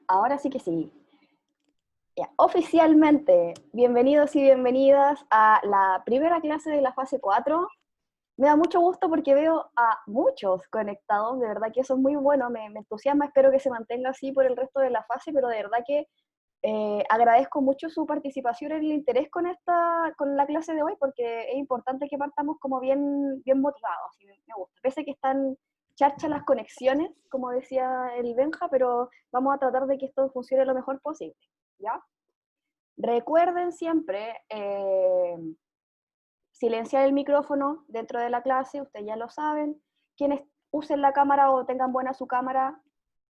Ahora sí que sí. Ya, oficialmente, bienvenidos y bienvenidas a la primera clase de la fase 4. Me da mucho gusto porque veo a muchos conectados, de verdad que eso es muy bueno, me entusiasma, espero que se mantenga así por el resto de la fase, pero de verdad que agradezco mucho su participación y el interés con la clase de hoy, porque es importante que partamos como bien motivados, y me gusta. Pese que están charchas las conexiones, como decía el Benja, pero vamos a tratar de que esto funcione lo mejor posible, ¿ya? Recuerden siempre silenciar el micrófono dentro de la clase, ustedes ya lo saben. Quienes usen la cámara o tengan buena su cámara,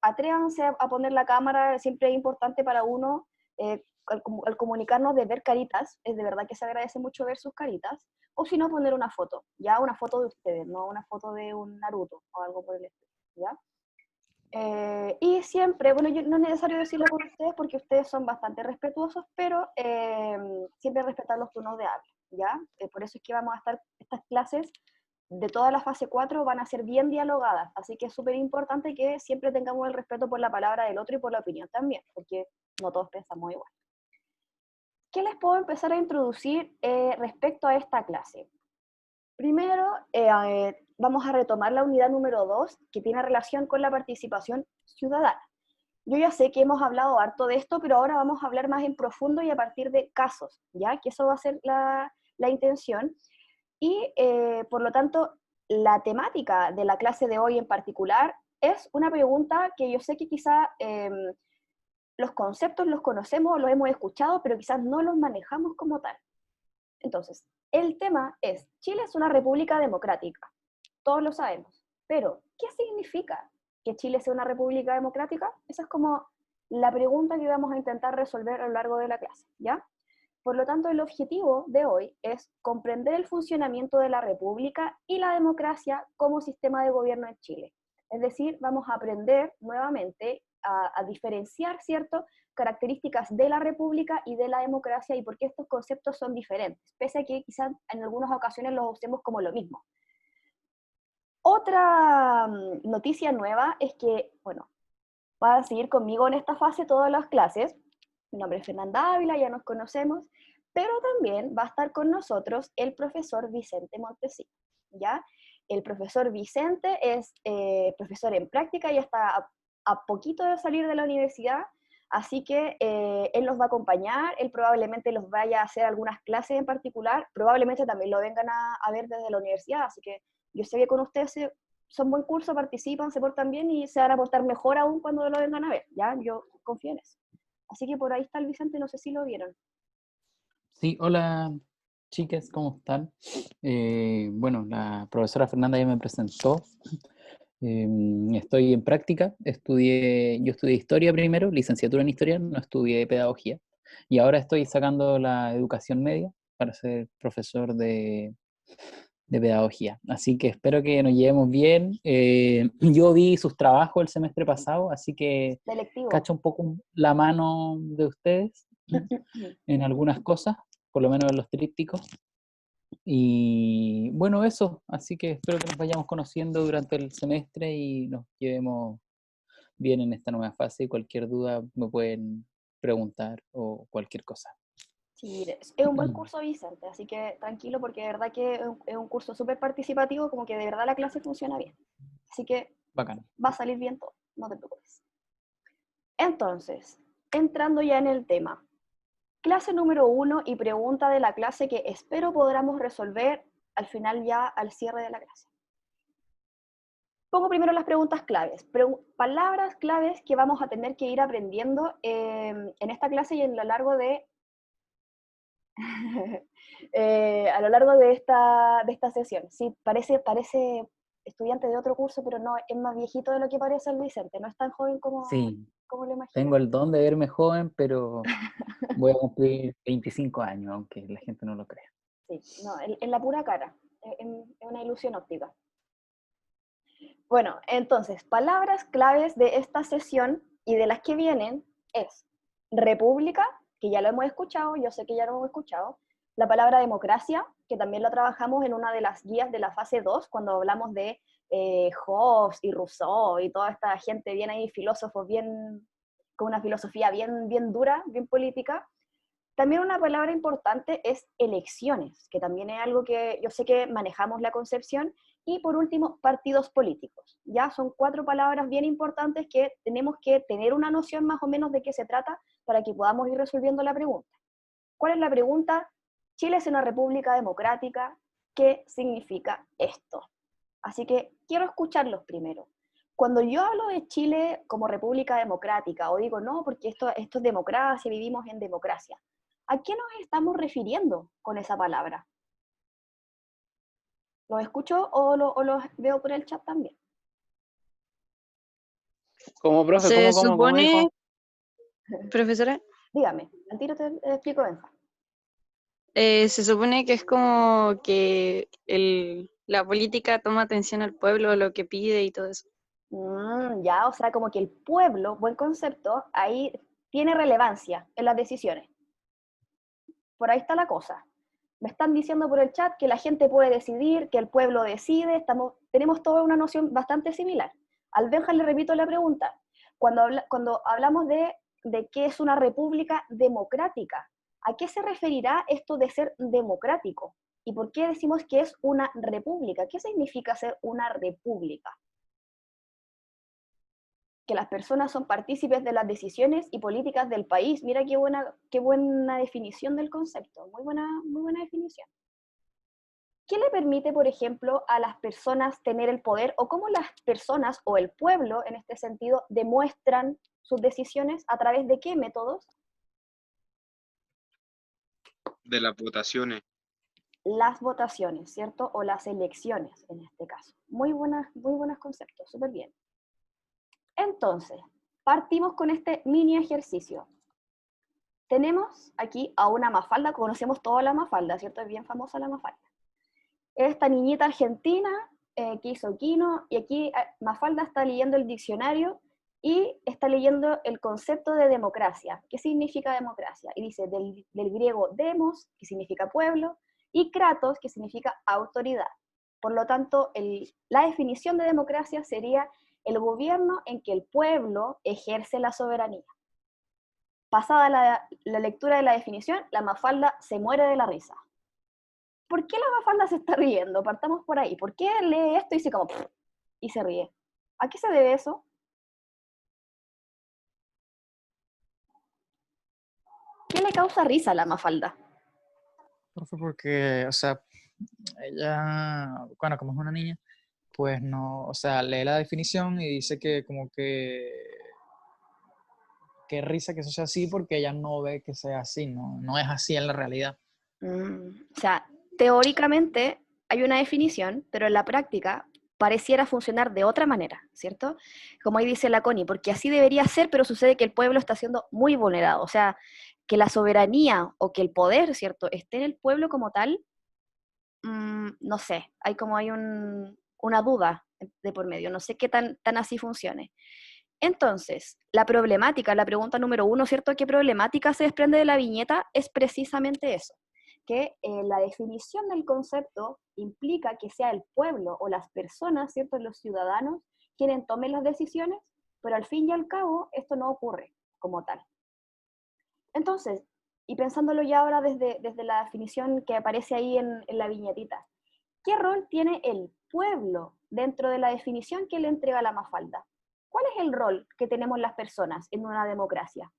atrévanse a poner la cámara, siempre es importante para uno, al comunicarnos de ver caritas, es de verdad que se agradece mucho ver sus caritas, o si no, poner una foto, ya una foto de ustedes, no una foto de un Naruto o algo por el estilo, ¿ya? Y siempre, bueno, no es necesario decirlo con ustedes porque ustedes son bastante respetuosos, pero siempre respetar los turnos de habla, ¿ya? Por eso es que vamos a estar, estas clases de toda la fase 4 van a ser bien dialogadas, así que es súper importante que siempre tengamos el respeto por la palabra del otro y por la opinión también, porque no todos pensamos igual. ¿Qué les puedo empezar a introducir respecto a esta clase? Primero, vamos a retomar la unidad número 2, que tiene relación con la participación ciudadana. Yo ya sé que hemos hablado harto de esto, pero ahora vamos a hablar más en profundo y a partir de casos, ¿ya? Que eso va a ser la intención. Y, por lo tanto, la temática de la clase de hoy en particular es una pregunta que yo sé que quizá los conceptos los conocemos, los hemos escuchado, pero quizás no los manejamos como tal. Entonces, el tema es, Chile es una república democrática, todos lo sabemos, pero ¿qué significa que Chile sea una república democrática? Esa es como la pregunta que vamos a intentar resolver a lo largo de la clase, ¿ya? Por lo tanto, el objetivo de hoy es comprender el funcionamiento de la república y la democracia como sistema de gobierno en Chile. Es decir, vamos a aprender nuevamente a diferenciar, ¿cierto?, características de la república y de la democracia y por qué estos conceptos son diferentes, pese a que quizás en algunas ocasiones los usemos como lo mismo. Otra noticia nueva es que, bueno, va a seguir conmigo en esta fase todas las clases. Mi nombre es Fernanda Ávila, ya nos conocemos, pero también va a estar con nosotros el profesor Vicente Montesino, ¿ya? El profesor Vicente es profesor en práctica y está a poquito de salir de la universidad, así que él los va a acompañar, él probablemente los vaya a hacer algunas clases en particular, probablemente también lo vengan a ver desde la universidad, así que yo sé que con ustedes son buen curso, participan, se portan bien y se van a portar mejor aún cuando lo vengan a ver, ¿ya? Yo confío en eso. Así que por ahí está el Vicente, no sé si lo vieron. Sí, hola chicas, ¿cómo están? Bueno, la profesora Fernanda ya me presentó. Estoy en práctica, yo estudié historia primero, licenciatura en historia, no estudié pedagogía. Y ahora estoy sacando la educación media para ser profesor de pedagogía. Así que espero que nos llevemos bien. Yo vi sus trabajos el semestre pasado, así que Selectivo. cacho un poco la mano de ustedes en algunas cosas, por lo menos en los trípticos. Y bueno, eso, así que espero que nos vayamos conociendo durante el semestre y nos llevemos bien en esta nueva fase. Cualquier duda me pueden preguntar o cualquier cosa. Sí, es un buen curso, Vicente, así que tranquilo porque de verdad que es un curso súper participativo, como que de verdad la clase funciona bien. Así que Bacán. va a salir bien todo, no te preocupes. Entonces, entrando ya en el tema, clase número 1 y pregunta de la clase que espero podamos resolver al final ya al cierre de la clase. Pongo primero las preguntas claves, palabras claves que vamos a tener que ir aprendiendo en esta clase y en lo largo de a lo largo de esta sesión. Sí, parece estudiante de otro curso, pero no, es más viejito de lo que parece el Vicente, no es tan joven Sí, como lo imaginan. tengo el don de verme joven, pero voy a cumplir 25 años, aunque la gente no lo crea. Sí, no, en la pura cara, en una ilusión óptica. Bueno, entonces, palabras claves de esta sesión y de las que vienen es república, que ya lo hemos escuchado, yo sé que ya lo hemos escuchado, la palabra democracia, que también lo trabajamos en una de las guías de la fase 2 cuando hablamos de Hobbes y Rousseau y toda esta gente bien ahí, filósofos bien con una filosofía bien dura, bien política. También una palabra importante es elecciones, que también es algo que yo sé que manejamos la concepción. Y por último, partidos políticos. Ya son 4 palabras bien importantes que tenemos que tener una noción más o menos de qué se trata para que podamos ir resolviendo la pregunta. ¿Cuál es la pregunta? Chile es una república democrática. ¿Qué significa esto? Así que quiero escucharlos primero. Cuando yo hablo de Chile como república democrática, o digo, no, porque esto es democracia, vivimos en democracia, ¿a qué nos estamos refiriendo con esa palabra? ¿Los escucho o los veo por el chat también? Como profe, Se ¿cómo supone, dijo? profesora, Dígame, al tiro te explico, Benja. se supone que es como que la política toma atención al pueblo, lo que pide y todo eso. Ya, o sea, como que el pueblo, buen concepto, ahí tiene relevancia en las decisiones. Por ahí está la cosa. Me están diciendo por el chat que la gente puede decidir, que el pueblo decide, tenemos toda una noción bastante similar. Al Benja le repito la pregunta. Cuando hablamos de qué es una república democrática, ¿a qué se referirá esto de ser democrático? ¿Y por qué decimos que es una república? ¿Qué significa ser una república? Que las personas son partícipes de las decisiones y políticas del país. Mira qué buena definición del concepto, muy buena definición. ¿Qué le permite, por ejemplo, a las personas tener el poder, o cómo las personas o el pueblo, en este sentido, demuestran sus decisiones? ¿A través de qué métodos? De las votaciones. Las votaciones, ¿cierto? O las elecciones, en este caso. Muy buenos conceptos, súper bien. Entonces, partimos con este mini ejercicio. Tenemos aquí a una Mafalda, conocemos toda la Mafalda, ¿cierto? Es bien famosa la Mafalda. Esta niñita argentina que hizo Quino, y aquí Mafalda está leyendo el diccionario y está leyendo el concepto de democracia. ¿Qué significa democracia? Y dice del griego demos, que significa pueblo, y kratos, que significa autoridad. Por lo tanto, la definición de democracia sería el gobierno en que el pueblo ejerce la soberanía. Pasada la lectura de la definición, la Mafalda se muere de la risa. ¿Por qué la Mafalda se está riendo? Partamos por ahí. ¿Por qué lee esto y dice como y se ríe? ¿A qué se debe eso? ¿Qué le causa risa a la Mafalda? Profe, porque, o sea, ella, bueno, como es una niña, pues no, o sea, lee la definición y dice que como que qué risa que eso sea así porque ella no ve que sea así, no es así en la realidad. O sea, teóricamente hay una definición, pero en la práctica pareciera funcionar de otra manera, ¿cierto? Como ahí dice la Connie, porque así debería ser, pero sucede que el pueblo está siendo muy vulnerado. O sea, que la soberanía o que el poder, ¿cierto?, esté en el pueblo como tal, no sé, hay una duda de por medio, no sé qué tan así funcione. Entonces, la pregunta número 1, ¿cierto? ¿Qué problemática se desprende de la viñeta? Es precisamente eso, que la definición del concepto implica que sea el pueblo o las personas, ¿cierto?, los ciudadanos, quienes tomen las decisiones, pero al fin y al cabo esto no ocurre como tal. Entonces, y pensándolo ya ahora desde la definición que aparece ahí en la viñetita, ¿qué rol tiene el pueblo dentro de la definición que le entrega la Mafalda? ¿Cuál es el rol que tenemos las personas en una democracia?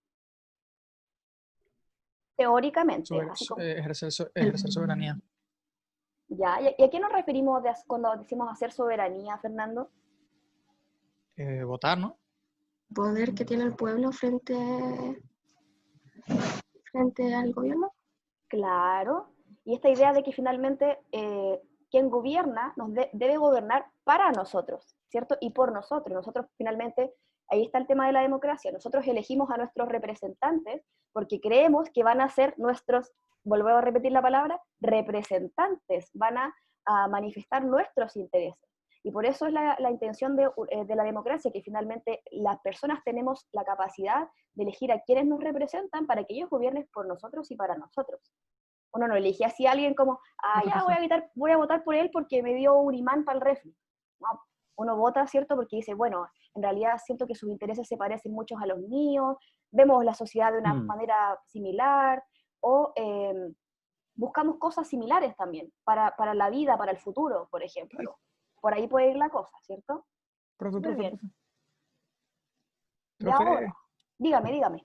Teóricamente, así como, Ejercer soberanía. ¿ya? ¿Y a qué nos referimos cuando decimos hacer soberanía, Fernando? Votar, ¿no? Poder que tiene el pueblo frente al gobierno. Claro, y esta idea de que finalmente quien gobierna debe gobernar para nosotros, ¿cierto? Y por nosotros. Nosotros finalmente, ahí está el tema de la democracia, nosotros elegimos a nuestros representantes porque creemos que van a ser nuestros, volvo a repetir la palabra, representantes, van a manifestar nuestros intereses. Y por eso es la intención de la democracia, que finalmente las personas tenemos la capacidad de elegir a quienes nos representan para que ellos gobiernen por nosotros y para nosotros. Uno no elige así a alguien como, ya voy a votar por él porque me dio un imán para el refri. No, Uno vota, ¿cierto? Porque dice, bueno, en realidad siento que sus intereses se parecen muchos a los míos, vemos la sociedad de una manera similar, o buscamos cosas similares también, para la vida, para el futuro, por ejemplo. Por ahí puede ir la cosa, ¿cierto? Súper bien. Y Profe, ahora, dígame.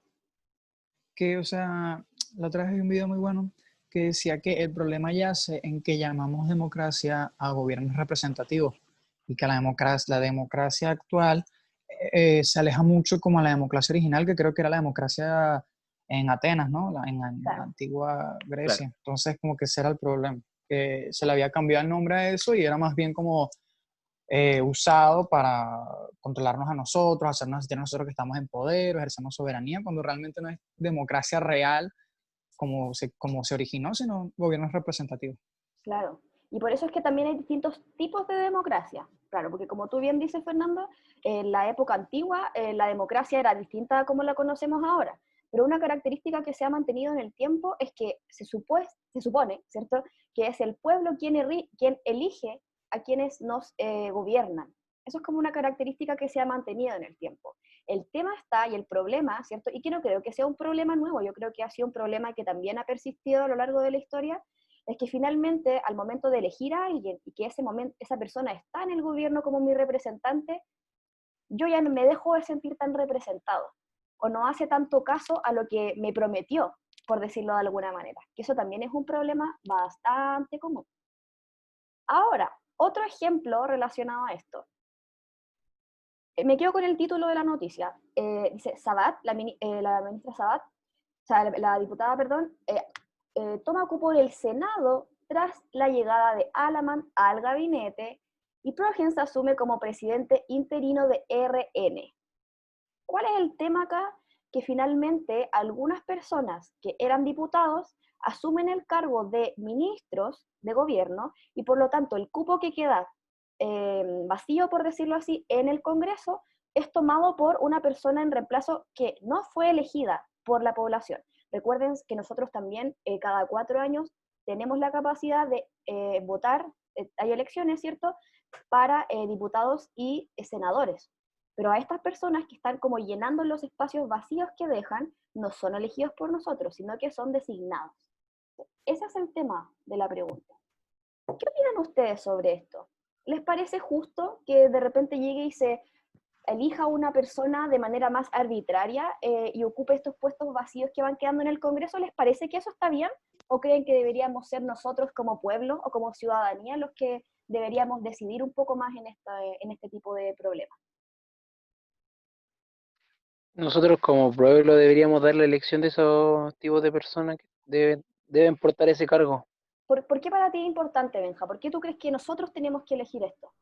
que, o sea, la otra vez vi un video muy bueno que decía que el problema yace en que llamamos democracia a gobiernos representativos y que la democracia actual se aleja mucho como a la democracia original, que creo que era la democracia en Atenas, ¿no? En la antigua Grecia. Claro. Entonces, como que ese era el problema, que se le había cambiado el nombre a eso y era más bien como usado para controlarnos a nosotros, hacernos sentir a nosotros que estamos en poder, ejercemos soberanía, cuando realmente no es democracia real como se originó, sino gobiernos representativos. Claro. Y por eso es que también hay distintos tipos de democracia. Claro, porque como tú bien dices, Fernando, en la época antigua la democracia era distinta a como la conocemos ahora. Pero una característica que se ha mantenido en el tiempo es que se supone, ¿cierto?, que es el pueblo quien elige a quienes nos gobiernan. Eso es como una característica que se ha mantenido en el tiempo. El tema está, y el problema, ¿cierto?, y que no creo que sea un problema nuevo, yo creo que ha sido un problema que también ha persistido a lo largo de la historia, es que finalmente al momento de elegir a alguien y que esa persona está en el gobierno como mi representante, yo ya no me dejo de sentir tan representado, o no hace tanto caso a lo que me prometió, por decirlo de alguna manera, que eso también es un problema bastante común. Ahora, otro ejemplo relacionado a esto. Me quedo con el título de la noticia. Dice, Sabat, la ministra Sabat, o sea, la diputada, perdón, toma cupo en el Senado tras la llegada de Alaman al gabinete y Progens asume como presidente interino de RN. ¿Cuál es el tema acá? Que finalmente algunas personas que eran diputados asumen el cargo de ministros de gobierno y por lo tanto el cupo que queda vacío, por decirlo así, en el Congreso es tomado por una persona en reemplazo que no fue elegida por la población. Recuerden que nosotros también cada 4 años tenemos la capacidad de votar, hay elecciones, ¿cierto?, para diputados y senadores. Pero a estas personas que están como llenando los espacios vacíos que dejan, no son elegidos por nosotros, sino que son designados. Ese es el tema de la pregunta. ¿Qué opinan ustedes sobre esto? ¿Les parece justo que de repente llegue y se elija una persona de manera más arbitraria y ocupe estos puestos vacíos que van quedando en el Congreso? ¿Les parece que eso está bien? ¿O creen que deberíamos ser nosotros como pueblo o como ciudadanía los que deberíamos decidir un poco más en este tipo de problemas? Nosotros como pueblo deberíamos dar la elección de esos tipos de personas que deben portar ese cargo. ¿Por qué para ti es importante, Benja? ¿Por qué tú crees que nosotros tenemos que elegir esto?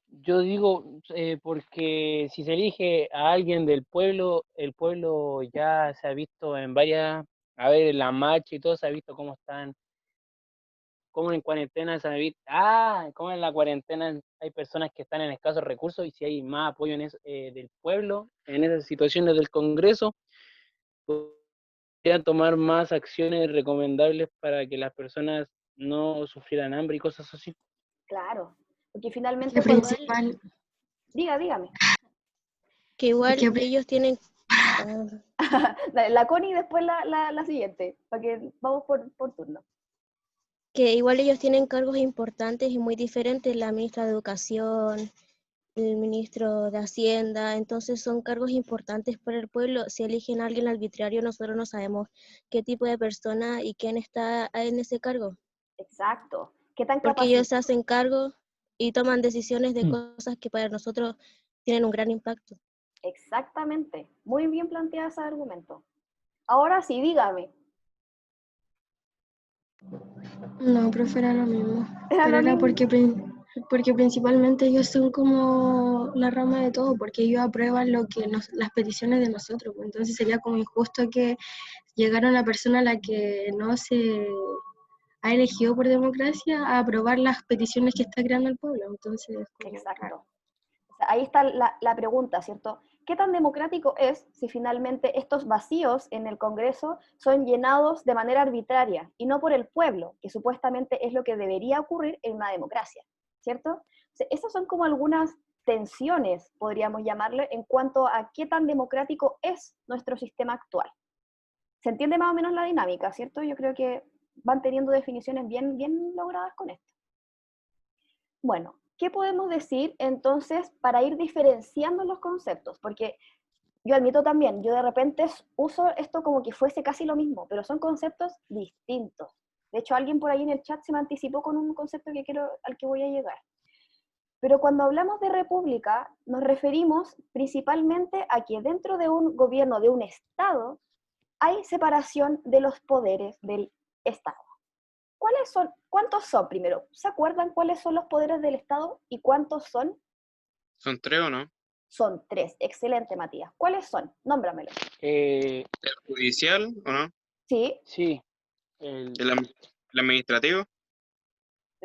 Yo digo, porque si se elige a alguien del pueblo, el pueblo ya se ha visto en varias, a ver, en la marcha y todo, se ha visto cómo están, cómo en cuarentena se ha visto, cómo en la cuarentena hay personas que están en escasos recursos y si hay más apoyo del pueblo en esas situaciones del Congreso, podrían tomar más acciones recomendables para que las personas no sufrieran hambre y cosas así. Claro, porque finalmente Que cuando... principal, Dígame. Que igual que ellos tienen... La Connie y después la siguiente, para que vamos por turno. Que igual ellos tienen cargos importantes y muy diferentes, la ministra de Educación, el ministro de Hacienda, entonces son cargos importantes para el pueblo. Si eligen a alguien arbitrario, nosotros no sabemos qué tipo de persona y quién está en ese cargo, Exacto. ¿Qué tan porque ellos se capacitados? hacen cargo y toman decisiones de cosas que para nosotros tienen un gran impacto. Exactamente. Muy bien planteado ese argumento. Ahora sí, dígame. no, profe, era lo mismo. Era Pero lo era mismo. porque principalmente ellos son como la rama de todo, porque ellos aprueban lo que las peticiones de nosotros, pues. Entonces sería como injusto que llegara una persona a la que no se ha elegido por democracia a aprobar las peticiones que está creando el pueblo. Entonces, como raro. Exacto. O sea, ahí está la pregunta, ¿cierto? ¿Qué tan democrático es si finalmente estos vacíos en el Congreso son llenados de manera arbitraria y no por el pueblo, que supuestamente es lo que debería ocurrir en una democracia? ¿cierto? O sea, esas son como algunas tensiones, podríamos llamarle, en cuanto a qué tan democrático es nuestro sistema actual. ¿Se entiende más o menos la dinámica, cierto? Yo creo que van teniendo definiciones bien, bien logradas con esto. Bueno, ¿qué podemos decir entonces para ir diferenciando los conceptos? Porque yo admito también, yo de repente uso esto como que fuese casi lo mismo, pero son conceptos distintos. De hecho, alguien por ahí en el chat se me anticipó con un concepto al que voy a llegar. Pero cuando hablamos de república, nos referimos principalmente a que dentro de un gobierno, de un Estado, hay separación de los poderes del Estado. ¿Cuántos son primero? ¿Se acuerdan cuáles son los poderes del Estado y cuántos son? ¿Son 3 o no? Son 3. Excelente, Matías. ¿Cuáles son? Nómbramelos. ¿El judicial o no? Sí. Sí. ¿El administrativo?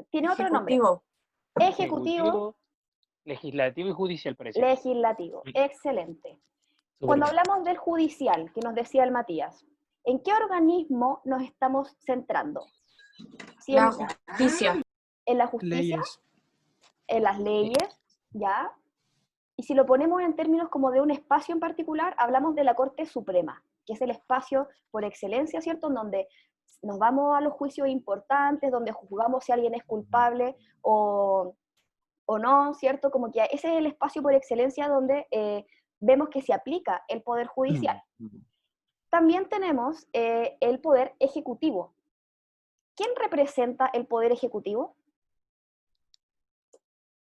Tiene otro nombre. Ejecutivo. Legislativo y judicial, parece. Legislativo. Excelente. Cuando hablamos del judicial, que nos decía el Matías, ¿en qué organismo nos estamos centrando? La justicia. ¿En la justicia? Leyes. ¿En las leyes? ¿Ya? Y si lo ponemos en términos como de un espacio en particular, hablamos de la Corte Suprema, que es el espacio por excelencia, ¿cierto? En donde nos vamos a los juicios importantes, donde juzgamos si alguien es culpable o no, ¿cierto? Como que ese es el espacio por excelencia donde vemos que se aplica el poder judicial. También tenemos el poder ejecutivo. ¿Quién representa el poder ejecutivo?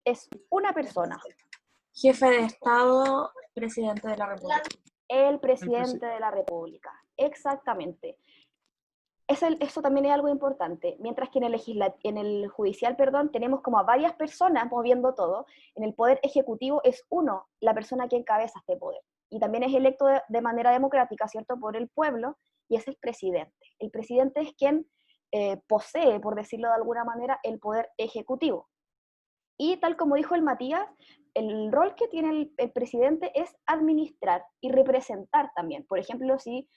Es una persona. Jefe de Estado, presidente de la República. El presidente de la República, exactamente. Eso también es algo importante. Mientras que en el judicial, tenemos como a varias personas moviendo todo, en el poder ejecutivo es uno, la persona que encabeza este poder. Y también es electo de manera democrática, ¿cierto?, por el pueblo, y es el presidente. El presidente es quien posee, por decirlo de alguna manera, el poder ejecutivo. Y tal como dijo el Matías, el rol que tiene el presidente es administrar y representar también. Por ejemplo, si,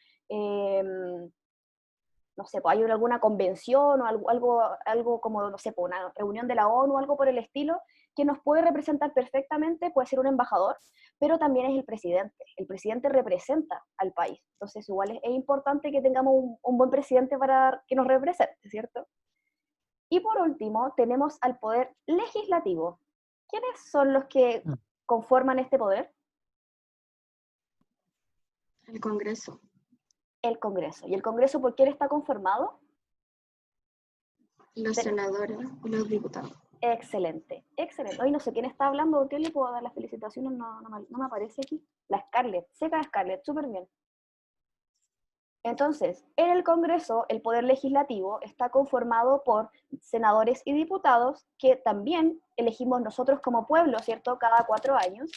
no sé, pues hay alguna convención o algo como, no sé, pues una reunión de la ONU o algo por el estilo, que nos puede representar perfectamente, puede ser un embajador, pero también es el presidente. El presidente representa al país. Entonces, igual es importante que tengamos un buen presidente para que nos represente, ¿cierto? Y por último, tenemos al poder legislativo. ¿Quiénes son los que conforman este poder? El Congreso. El Congreso. ¿Y el Congreso por quién está conformado? Los senadores y los diputados. Excelente, excelente. Hoy no sé quién está hablando, ¿qué le puedo dar las felicitaciones? No me aparece aquí. La Scarlett, seca Scarlett, súper bien. Entonces, en el Congreso, el poder legislativo está conformado por senadores y diputados que también elegimos nosotros como pueblo, ¿cierto?, cada 4 años.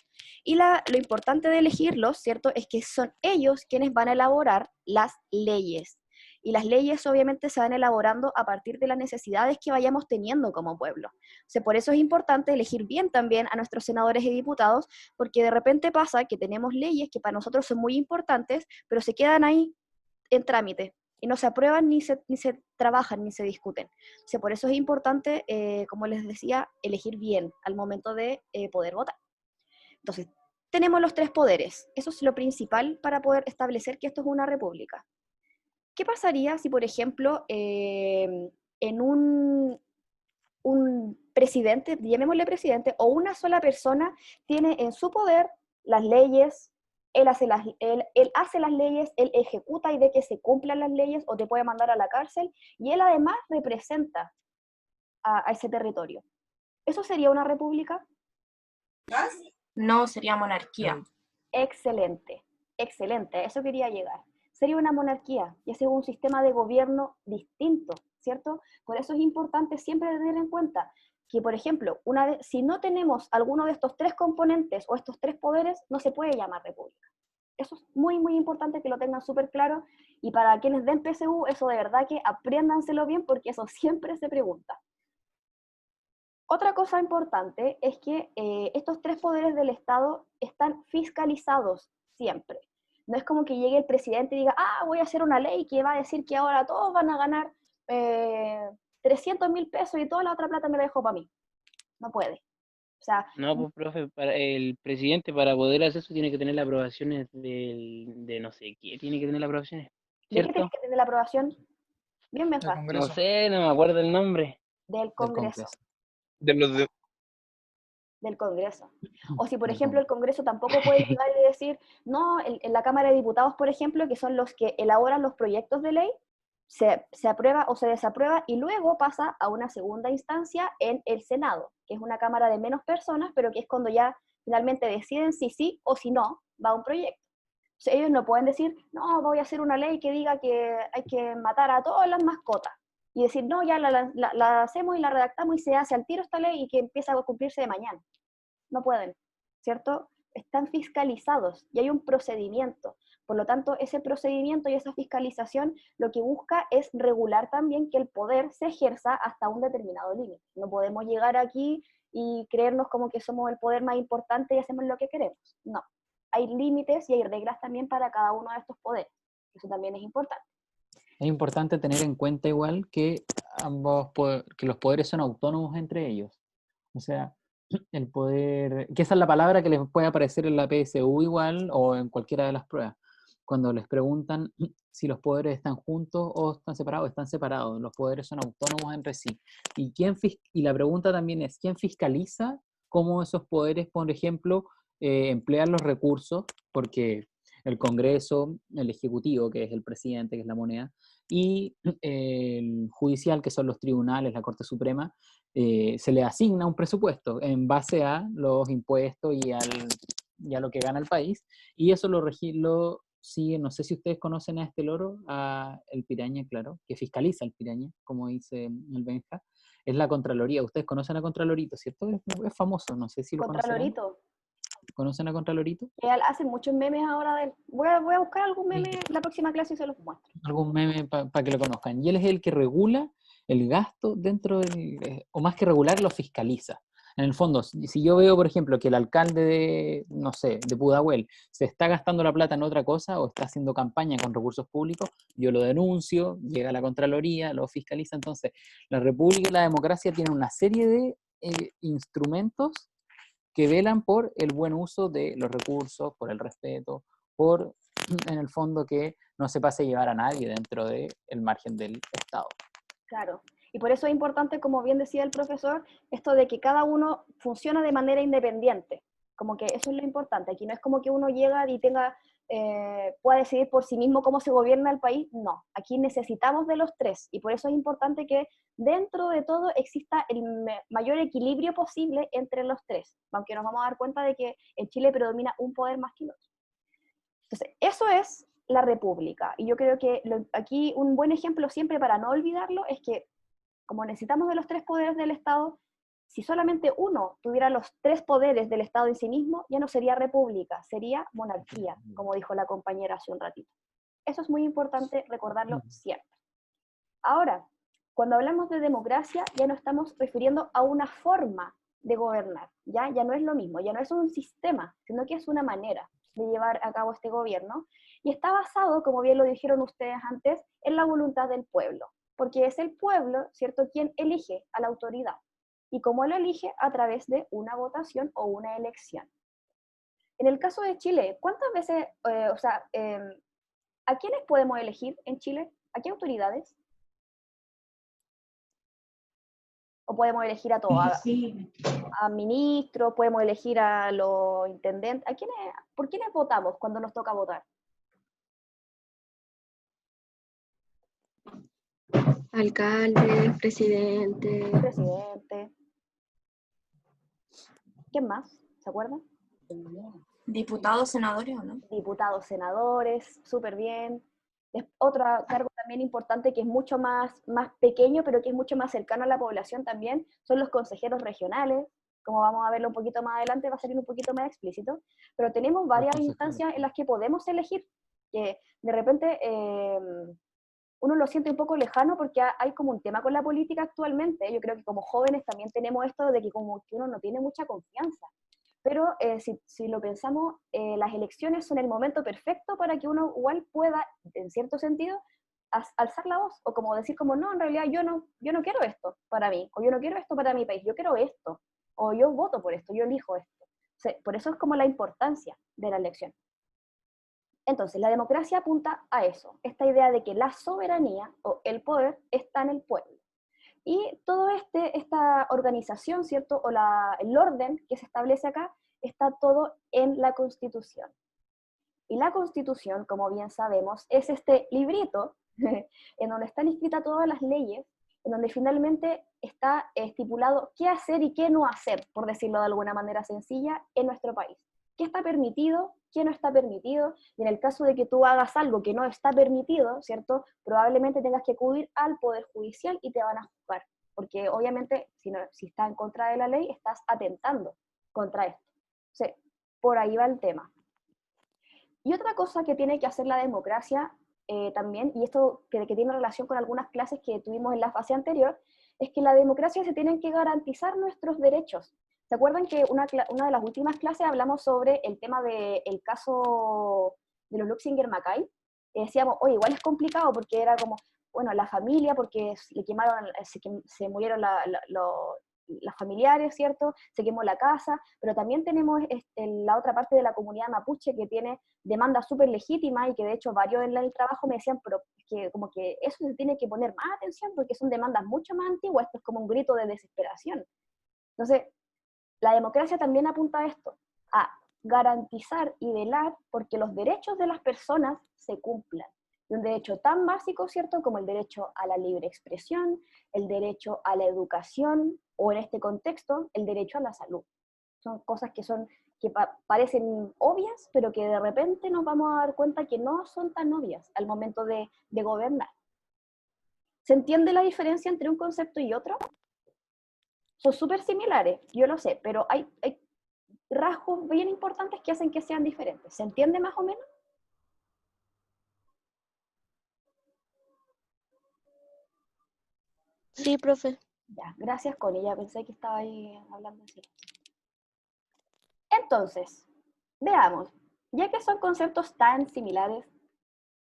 Y lo importante de elegirlos, ¿cierto?, es que son ellos quienes van a elaborar las leyes. Y las leyes obviamente se van elaborando a partir de las necesidades que vayamos teniendo como pueblo. O sea, por eso es importante elegir bien también a nuestros senadores y diputados, porque de repente pasa que tenemos leyes que para nosotros son muy importantes, pero se quedan ahí en trámite y no se aprueban ni se trabajan ni se discuten. O sea, por eso es importante, como les decía, elegir bien al momento de poder votar. Entonces, tenemos los 3 poderes. Eso es lo principal para poder establecer que esto es una república. ¿Qué pasaría si, por ejemplo, en un presidente, llamémosle presidente, o una sola persona tiene en su poder las leyes? Él hace las leyes, él ejecuta y ve que se cumplan las leyes o te puede mandar a la cárcel, y él además representa a ese territorio. ¿Eso sería una república? No, sería monarquía. Excelente, excelente, a eso quería llegar. Sería una monarquía, y ese es un sistema de gobierno distinto, ¿cierto? Por eso es importante siempre tener en cuenta que, por ejemplo, si no tenemos alguno de estos 3 componentes o estos 3 poderes, no se puede llamar república. Eso es muy, muy importante que lo tengan súper claro, y para quienes den PSU, eso de verdad que apréndanselo bien, porque eso siempre se pregunta. Otra cosa importante es que estos 3 poderes del Estado están fiscalizados siempre. No es como que llegue el presidente y diga, voy a hacer una ley que va a decir que ahora todos van a ganar 300.000 pesos y toda la otra plata me la dejo para mí. no puede. O sea, No, pues, profe, el presidente para poder hacer eso tiene que tener las aprobaciones de no sé qué, tiene que tener las aprobaciones, ¿de qué tiene ¿cierto? que tener la aprobación? Bien Del fácil, No Congreso. sé, no me acuerdo el nombre. del Del Congreso. Congreso. De los de, Del Congreso. O si, por Del ejemplo, el Congreso. Congreso tampoco puede llegar y decir, no, en la Cámara de Diputados, por ejemplo, que son los que elaboran los proyectos de ley, se aprueba o se desaprueba y luego pasa a una segunda instancia en el Senado, que es una Cámara de menos personas, pero que es cuando ya finalmente deciden si sí o si no va un proyecto. O sea, ellos no pueden decir, no, voy a hacer una ley que diga que hay que matar a todas las mascotas. Y decir, no, ya la hacemos y la redactamos y se hace al tiro esta ley y que empieza a cumplirse de mañana. No pueden, ¿cierto? Están fiscalizados y hay un procedimiento. Por lo tanto, ese procedimiento y esa fiscalización lo que busca es regular también que el poder se ejerza hasta un determinado límite. No podemos llegar aquí y creernos como que somos el poder más importante y hacemos lo que queremos. No. Hay límites y hay reglas también para cada uno de estos poderes. Eso también es importante. Es importante tener en cuenta igual que que los poderes son autónomos entre ellos. O sea, el poder, que esa es la palabra que les puede aparecer en la PSU igual o en cualquiera de las pruebas. Cuando les preguntan si los poderes están juntos o están separados. Los poderes son autónomos entre sí. Y la pregunta también es, ¿quién fiscaliza cómo esos poderes, por ejemplo, emplean los recursos? Porque el Congreso, el Ejecutivo, que es el presidente, que es la moneda, y el judicial, que son los tribunales, la Corte Suprema, se le asigna un presupuesto en base a los impuestos y a lo que gana el país, y eso lo sigue, no sé si ustedes conocen a este loro, a el Piraña, claro, que fiscaliza el Piraña, como dice el Benja, es la Contraloría. Ustedes conocen a Contralorito, ¿cierto? Es famoso, no sé si lo conocerán. Contralorito, ¿Conocen a Contralorito? que hacen muchos memes ahora de él. Voy a buscar algún meme en la próxima clase y se los muestro. Algún meme para que lo conozcan. Y él es el que regula el gasto dentro o más que regular, lo fiscaliza. En el fondo, si yo veo, por ejemplo, que el alcalde de, no sé, de Pudahuel se está gastando la plata en otra cosa o está haciendo campaña con recursos públicos, yo lo denuncio, llega a la Contraloría, lo fiscaliza. Entonces, la República y la democracia tienen una serie de instrumentos que velan por el buen uso de los recursos, por el respeto, por, en el fondo, que no se pase a llevar a nadie dentro del margen del Estado. Claro. Y por eso es importante, como bien decía el profesor, esto de que cada uno funciona de manera independiente. Como que eso es lo importante. Aquí no es como que uno llega y pueda decidir por sí mismo cómo se gobierna el país. No, aquí necesitamos de los tres. Y por eso es importante que dentro de todo exista el mayor equilibrio posible entre los tres. Aunque nos vamos a dar cuenta de que en Chile predomina un poder más que el otro. Entonces, eso es la república. Y yo creo que aquí un buen ejemplo siempre para no olvidarlo es que como necesitamos de los tres poderes del Estado, si solamente uno tuviera los tres poderes del Estado en sí mismo, ya no sería república, sería monarquía, como dijo la compañera hace un ratito. Eso es muy importante recordarlo siempre. Ahora, cuando hablamos de democracia, ya no estamos refiriendo a una forma de gobernar, ya no es lo mismo, ya no es un sistema, sino que es una manera de llevar a cabo este gobierno, y está basado, como bien lo dijeron ustedes antes, en la voluntad del pueblo, porque es el pueblo, ¿cierto?, quien elige a la autoridad, y cómo lo elige a través de una votación o una elección. En el caso de Chile, ¿cuántas veces, a quiénes podemos elegir en Chile? ¿A qué autoridades? ¿O podemos elegir a todos? A ministros, podemos elegir a los intendentes. ¿Por quiénes votamos cuando nos toca votar? Alcalde, presidente. Presidente. ¿Quién más? ¿Se acuerdan? Diputados, senadores, ¿o no? Diputados, senadores, súper bien. Otro cargo también importante que es mucho más pequeño, pero que es mucho más cercano a la población también, son los consejeros regionales. Como vamos a verlo un poquito más adelante, va a salir un poquito más explícito, pero tenemos varias instancias en las que podemos elegir, que de repente uno lo siente un poco lejano porque hay como un tema con la política actualmente. Yo creo que como jóvenes también tenemos esto de que como que uno no tiene mucha confianza. Pero si lo pensamos, las elecciones son el momento perfecto para que uno igual pueda, en cierto sentido, alzar la voz, o como decir como, no, en realidad yo no quiero esto para mí, o yo no quiero esto para mi país, yo quiero esto. o yo voto por esto, yo elijo esto. Por eso es como la importancia de la elección. Entonces, la democracia apunta a eso, esta idea de que la soberanía o el poder está en el pueblo. Y todo esta organización, ¿cierto? O el orden que se establece acá, está todo en la Constitución. Y la Constitución, como bien sabemos, es este librito en donde están escritas todas las leyes, en donde finalmente está estipulado qué hacer y qué no hacer, por decirlo de alguna manera sencilla, en nuestro país. ¿Qué está permitido? ¿Qué no está permitido? Y en el caso de que tú hagas algo que no está permitido, ¿cierto? Probablemente tengas que acudir al Poder Judicial y te van a juzgar, porque obviamente si está en contra de la ley, estás atentando contra esto. Sí, por ahí va el tema. Y otra cosa que tiene que hacer la democracia también, y esto que tiene relación con algunas clases que tuvimos en la fase anterior, es que la democracia se tienen que garantizar nuestros derechos. ¿Se acuerdan que una de las últimas clases hablamos sobre el tema del caso de los Luxinger-Mackay? Decíamos, oye, igual es complicado porque era como, bueno, la familia, porque le quemaron, se murieron los familiares, ¿cierto? Se quemó la casa, pero también tenemos la otra parte de la comunidad mapuche que tiene demandas súper legítimas y que de hecho varios en el trabajo me decían, pero que como que eso se tiene que poner más atención porque son demandas mucho más antiguas, esto es como un grito de desesperación. Entonces, la democracia también apunta a esto, a garantizar y velar porque los derechos de las personas se cumplan. Y un derecho tan básico, ¿cierto?, como el derecho a la libre expresión, el derecho a la educación, o en este contexto, el derecho a la salud. Son cosas que parecen obvias, pero que de repente nos vamos a dar cuenta que no son tan obvias al momento de gobernar. ¿Se entiende la diferencia entre un concepto y otro? Son súper similares, yo lo sé, pero hay rasgos bien importantes que hacen que sean diferentes. ¿Se entiende más o menos? Sí, profe. Ya, gracias, Connie. Ya pensé que estaba ahí hablando así. Entonces, veamos, ya que son conceptos tan similares,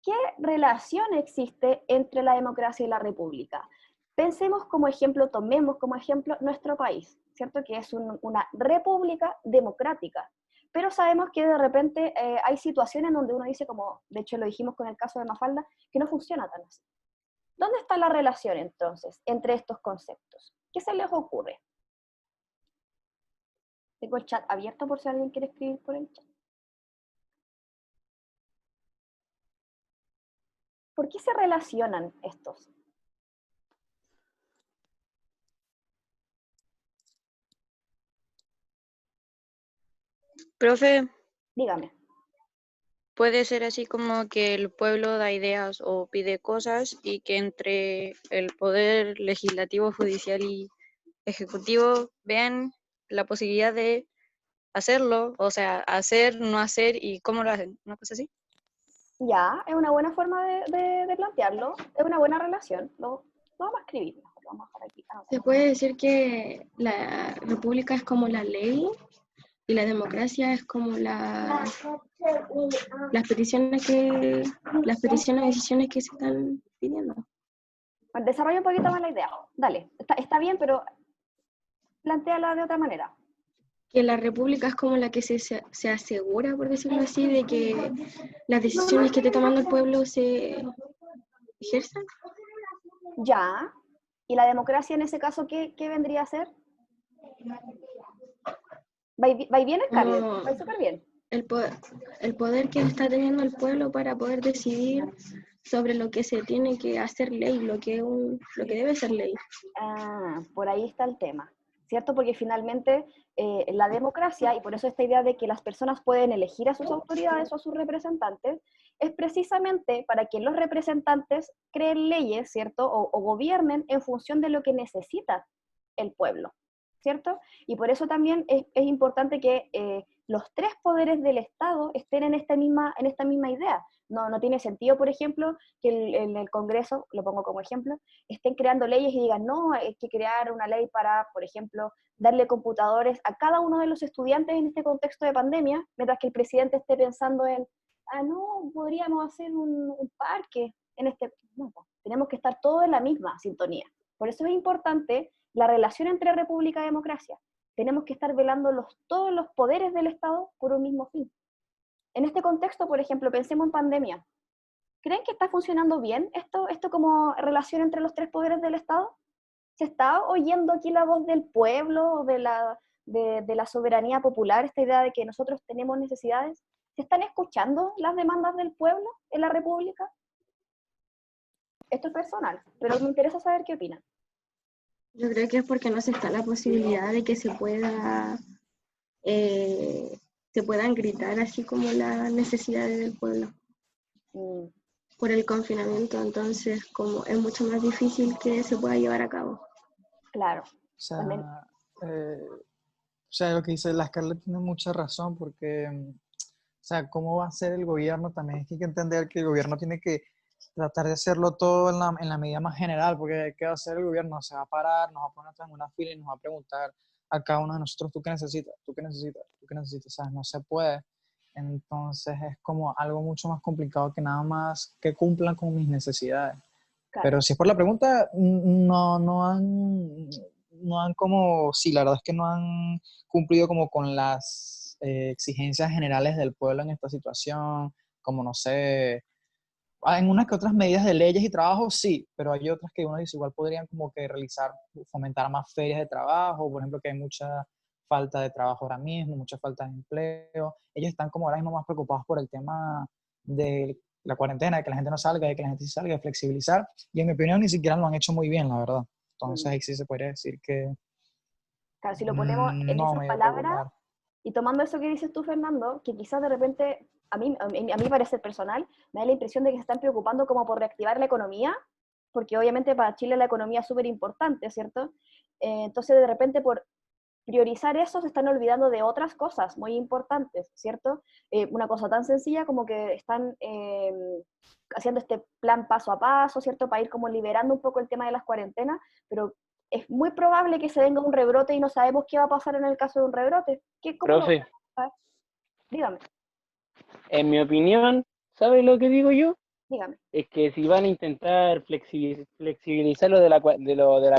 ¿qué relación existe entre la democracia y la república? Pensemos como ejemplo, tomemos como ejemplo nuestro país, ¿cierto? Que es una república democrática. Pero sabemos que de repente hay situaciones donde uno dice, como de hecho lo dijimos con el caso de Mafalda, que no funciona tan así. ¿Dónde está la relación entonces entre estos conceptos? ¿Qué se les ocurre? Tengo el chat abierto por si alguien quiere escribir por el chat. ¿Por qué se relacionan estos? Profe, Dígame. puede ser así como que el pueblo da ideas o pide cosas y que entre el poder legislativo, judicial y ejecutivo vean la posibilidad de hacerlo, o sea, hacer, no hacer y cómo lo hacen, una cosa así. Ya, es una buena forma de plantearlo, es una buena relación. Lo vamos a escribir mejor, vamos a dejar aquí. Se puede decir que la república es como la ley y la democracia es como las peticiones y decisiones que se están pidiendo. Desarrolla un poquito más la idea. Dale, está bien, pero plantéala de otra manera. Que la república es como la que se asegura, por decirlo así, de que las decisiones que esté tomando el pueblo se ejerzan. Ya. ¿Y la democracia en ese caso qué vendría a ser? ¿Va bien el cambio? Va súper bien. El poder que está teniendo el pueblo para poder decidir sobre lo que se tiene que hacer ley, lo que debe ser ley. Ah, por ahí está el tema, ¿cierto? Porque finalmente la democracia, y por eso esta idea de que las personas pueden elegir a sus autoridades o a sus representantes, es precisamente para que los representantes creen leyes, ¿cierto? O gobiernen en función de lo que necesita el pueblo, ¿cierto? Y por eso también es importante que los tres poderes del Estado estén en esta misma idea. No tiene sentido, por ejemplo, que en el Congreso, lo pongo como ejemplo, estén creando leyes y digan, no, hay que crear una ley para, por ejemplo, darle computadores a cada uno de los estudiantes en este contexto de pandemia, mientras que el presidente esté pensando en, no, podríamos hacer un parque en este... No, tenemos que estar todos en la misma sintonía. Por eso es importante la relación entre república y democracia. tenemos que estar velando todos los poderes del Estado por un mismo fin. En este contexto, por ejemplo, pensemos en pandemia. ¿Creen que está funcionando bien esto como relación entre los tres poderes del Estado? ¿Se está oyendo aquí la voz del pueblo, de la soberanía popular, esta idea de que nosotros tenemos necesidades? ¿Se están escuchando las demandas del pueblo en la República? Esto es personal, pero me interesa saber qué opinan. Yo creo que es porque no se está la posibilidad de que se puedan gritar así como las necesidades del pueblo por el confinamiento, entonces como es mucho más difícil que se pueda llevar a cabo. Claro. O sea, lo que dice la Scarlett tiene mucha razón, porque, o sea, ¿cómo va a ser el gobierno? También hay que entender que el gobierno tiene que tratar de hacerlo todo en la medida más general, porque ¿qué va a hacer el gobierno? Se va a parar, nos va a poner en una fila y nos va a preguntar a cada uno de nosotros, ¿tú qué necesitas? ¿Tú qué necesitas? ¿Tú qué necesitas? O sea, no se puede. Entonces es como algo mucho más complicado que nada más que cumplan con mis necesidades. Claro. Pero si es por la pregunta, no han como, sí, la verdad es que no han cumplido como con las exigencias generales del pueblo en esta situación, como no sé, en unas que otras medidas de leyes y trabajo, sí, pero hay otras que uno dice igual podrían como que fomentar más ferias de trabajo, por ejemplo, que hay mucha falta de trabajo ahora mismo, mucha falta de empleo. Ellos están como ahora mismo más preocupados por el tema de la cuarentena, de que la gente no salga, de que la gente sí salga, de flexibilizar, y en mi opinión ni siquiera lo han hecho muy bien, la verdad. Entonces ahí sí se podría decir que claro, si lo ponemos en esas palabras, y tomando eso que dices tú, Fernando, que quizás de repente, a mí parecer personal, me da la impresión de que se están preocupando como por reactivar la economía, porque obviamente para Chile la economía es súper importante, ¿cierto? Entonces de repente por priorizar eso se están olvidando de otras cosas muy importantes, ¿cierto? Una cosa tan sencilla como que están haciendo este plan paso a paso, ¿cierto? Para ir como liberando un poco el tema de las cuarentenas, pero es muy probable que se venga un rebrote y no sabemos qué va a pasar en el caso de un rebrote. Profe, dígame. En mi opinión, ¿sabe lo que digo yo? Dígame. Es que si van a intentar flexibilizar lo de la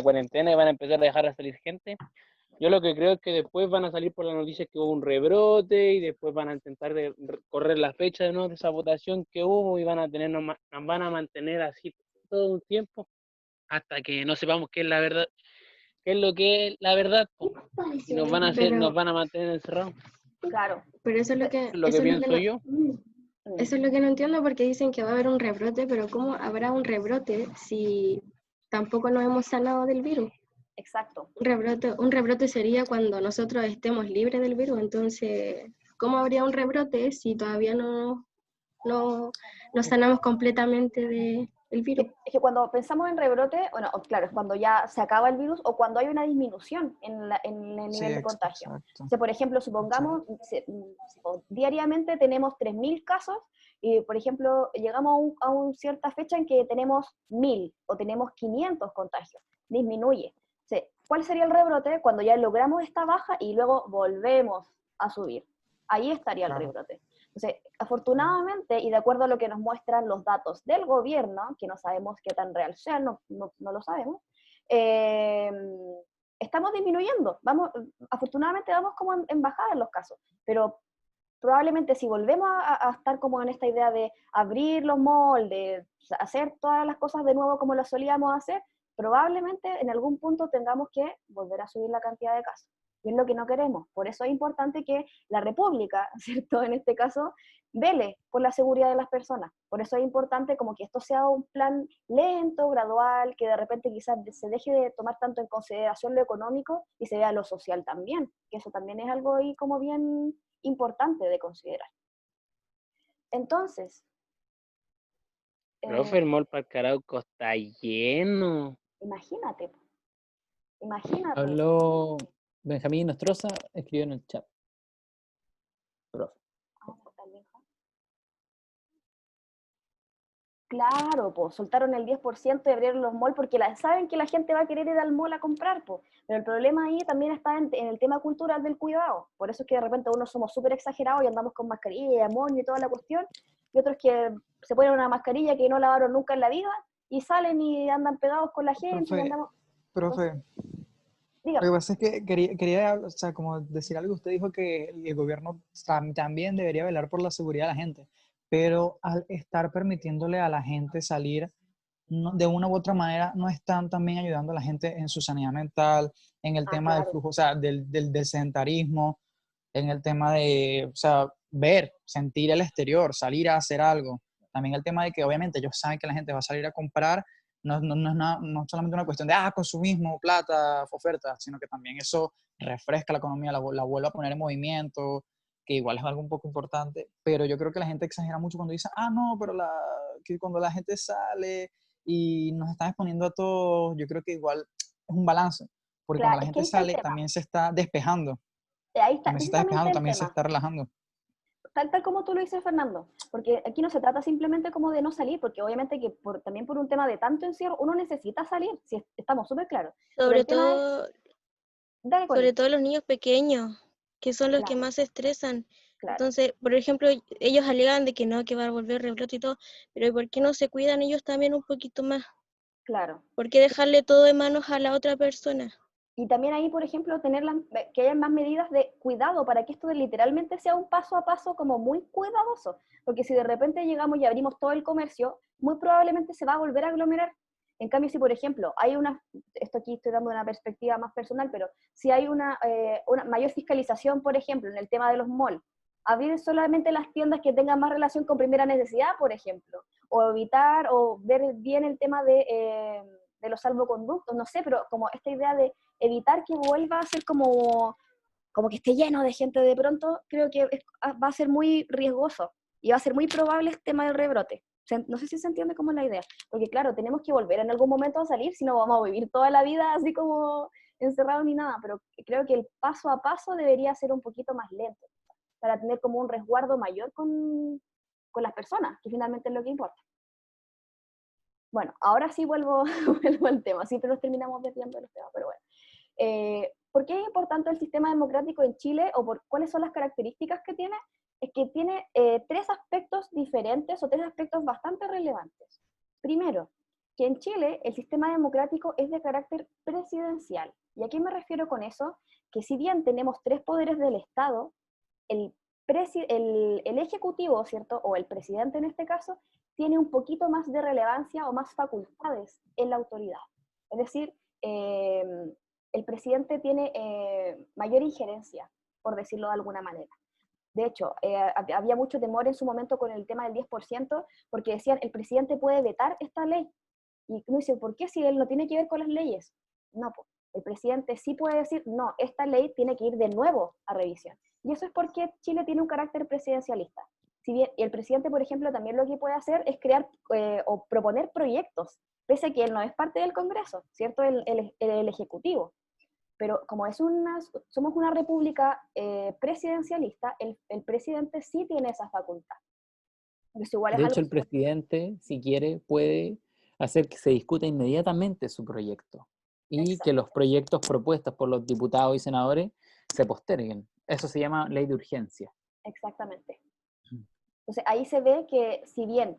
cuarentena y van a empezar a dejar a salir gente, yo lo que creo es que después van a salir por las noticias que hubo un rebrote y después van a intentar correr la fecha de nuevo de esa votación que hubo y nos van a mantener así todo un tiempo hasta que no sepamos qué es la verdad, qué es lo que es la verdad, y nos van a mantener encerrados. Claro. Pero eso es lo que, pienso yo. Eso es lo que no entiendo, porque dicen que va a haber un rebrote, pero ¿cómo habrá un rebrote si tampoco nos hemos sanado del virus? Exacto. Un rebrote sería cuando nosotros estemos libres del virus. Entonces, ¿cómo habría un rebrote si todavía no sanamos completamente del virus? Es que cuando pensamos en rebrote, bueno, claro, es cuando ya se acaba el virus o cuando hay una disminución en el nivel de contagio. Exacto. O sea, por ejemplo, supongamos, diariamente tenemos 3.000 casos y, por ejemplo, llegamos a una cierta fecha en que tenemos 1.000 o tenemos 500 contagios. Disminuye. O sea, ¿cuál sería el rebrote? Cuando ya logramos esta baja y luego volvemos a subir. Ahí estaría el rebrote. Entonces, afortunadamente, y de acuerdo a lo que nos muestran los datos del gobierno, que no sabemos qué tan real sean, no lo sabemos, estamos disminuyendo. Afortunadamente vamos como en bajada en los casos, pero probablemente si volvemos a estar como en esta idea de abrir los malls, de hacer todas las cosas de nuevo como lo solíamos hacer, probablemente en algún punto tengamos que volver a subir la cantidad de casos. Y es lo que no queremos. Por eso es importante que la República, ¿cierto? En este caso, vele por la seguridad de las personas. Por eso es importante como que esto sea un plan lento, gradual, que de repente quizás se deje de tomar tanto en consideración lo económico y se vea lo social también, que eso también es algo ahí como bien importante de considerar. Entonces... Profe, el mall Parcarauco está lleno. Imagínate. Habló Benjamín Nostroza, escribió en el chat. Profe. Claro, pues soltaron el 10% y abrieron los malls porque saben que la gente va a querer ir al mall a comprar, pues. Pero el problema ahí también está en el tema cultural del cuidado. Por eso es que de repente unos somos súper exagerados y andamos con mascarilla, moño y toda la cuestión, y otros que se ponen una mascarilla que no lavaron nunca en la vida y salen y andan pegados con la gente. Profe, Lo que Dígame. pasa es que quería, o sea, como decir algo, usted dijo que el gobierno también debería velar por la seguridad de la gente, pero al estar permitiéndole a la gente salir, de una u otra manera, no están también ayudando a la gente en su sanidad mental, en el Ah, tema del claro. flujo, o sea, del sedentarismo, en el tema de, o sea, ver, sentir el exterior, salir a hacer algo. También el tema de que obviamente ellos saben que la gente va a salir a comprar, no es no solamente una cuestión de, consumismo, plata, oferta, sino que también eso refresca la economía, la vuelve a poner en movimiento, que igual es algo un poco importante, pero yo creo que la gente exagera mucho cuando dice, no, pero que cuando la gente sale y nos están exponiendo a todos, yo creo que igual es un balance, porque cuando Claro, la es que gente ahí está el sale tema. también se está despejando, Ahí está también se está precisamente despejando, el también se tema. está relajando. Tal como tú lo dices, Fernando, porque aquí no se trata simplemente como de no salir, porque obviamente que también por un tema de tanto encierro, uno necesita salir, si estamos súper claros. Pero Sobre el tema es, todo, dale, sobre Connie. todo los niños pequeños, que son los que Claro, más se estresan. claro, Entonces, por ejemplo, ellos alegan de que no, que va a volver rebrote y todo, pero ¿por qué no se cuidan ellos también un poquito más? claro. ¿Por qué dejarle todo en manos a la otra persona? Y también ahí, por ejemplo, que haya más medidas de cuidado para que esto literalmente sea un paso a paso como muy cuidadoso. Porque si de repente llegamos y abrimos todo el comercio, muy probablemente se va a volver a aglomerar. En cambio, si por ejemplo hay esto aquí estoy dando una perspectiva más personal, pero si hay una mayor fiscalización, por ejemplo, en el tema de los malls, abrir solamente las tiendas que tengan más relación con primera necesidad, por ejemplo, o evitar o ver bien el tema de los salvoconductos, no sé, pero como esta idea de evitar que vuelva a ser como que esté lleno de gente de pronto, creo que va a ser muy riesgoso y va a ser muy probable este tema del rebrote. No sé si se entiende cómo es la idea, porque claro, tenemos que volver en algún momento a salir, si no vamos a vivir toda la vida así como encerrados ni nada, pero creo que el paso a paso debería ser un poquito más lento, para tener como un resguardo mayor con las personas, que finalmente es lo que importa. Bueno, ahora sí vuelvo al tema, siempre nos terminamos desviando de los temas, pero bueno. ¿Por qué es importante el sistema democrático en Chile o cuáles son las características que tiene? Es que tiene tres aspectos diferentes o tres aspectos bastante relevantes. Primero, que en Chile el sistema democrático es de carácter presidencial. ¿Y a qué me refiero con eso? Que si bien tenemos tres poderes del Estado, el ejecutivo, ¿cierto? O el presidente en este caso, tiene un poquito más de relevancia o más facultades en la autoridad. Es decir, el presidente tiene mayor injerencia, por decirlo de alguna manera. De hecho, había mucho temor en su momento con el tema del 10%, porque decían, el presidente puede vetar esta ley. Y uno dice, ¿por qué si él no tiene que ver con las leyes? No, pues, el presidente sí puede decir, no, esta ley tiene que ir de nuevo a revisión. Y eso es porque Chile tiene un carácter presidencialista. Si bien el presidente, por ejemplo, también lo que puede hacer es crear o proponer proyectos, pese a que él no es parte del Congreso, ¿cierto? El Ejecutivo. Pero como somos una república presidencialista, el presidente sí tiene esa facultad. Eso igual es De algo hecho, el súper. presidente, si quiere, puede hacer que se discuta inmediatamente su proyecto y que los proyectos propuestos por los diputados y senadores se posterguen. Eso se llama ley de urgencia. Exactamente. Entonces ahí se ve que si bien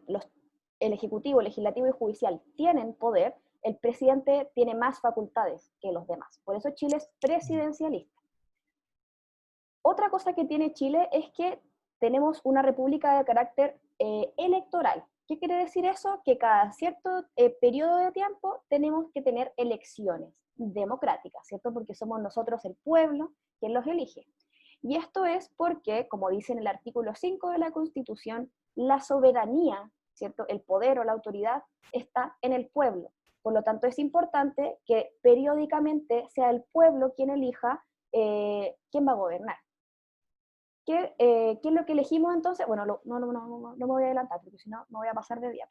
el Ejecutivo, Legislativo y Judicial tienen poder, el presidente tiene más facultades que los demás. Por eso Chile es presidencialista. Otra cosa que tiene Chile es que tenemos una república de carácter electoral. ¿Qué quiere decir eso? Que cada cierto periodo de tiempo tenemos que tener elecciones democráticas, ¿cierto? Porque somos nosotros el pueblo quien los elige. Y esto es porque, como dice en el artículo 5 de la Constitución, la soberanía, ¿cierto? El poder o la autoridad está en el pueblo. Por lo tanto, es importante que periódicamente sea el pueblo quien elija quién va a gobernar. ¿Qué es lo que elegimos entonces? Bueno, no me voy a adelantar, porque si no me voy a pasar de día.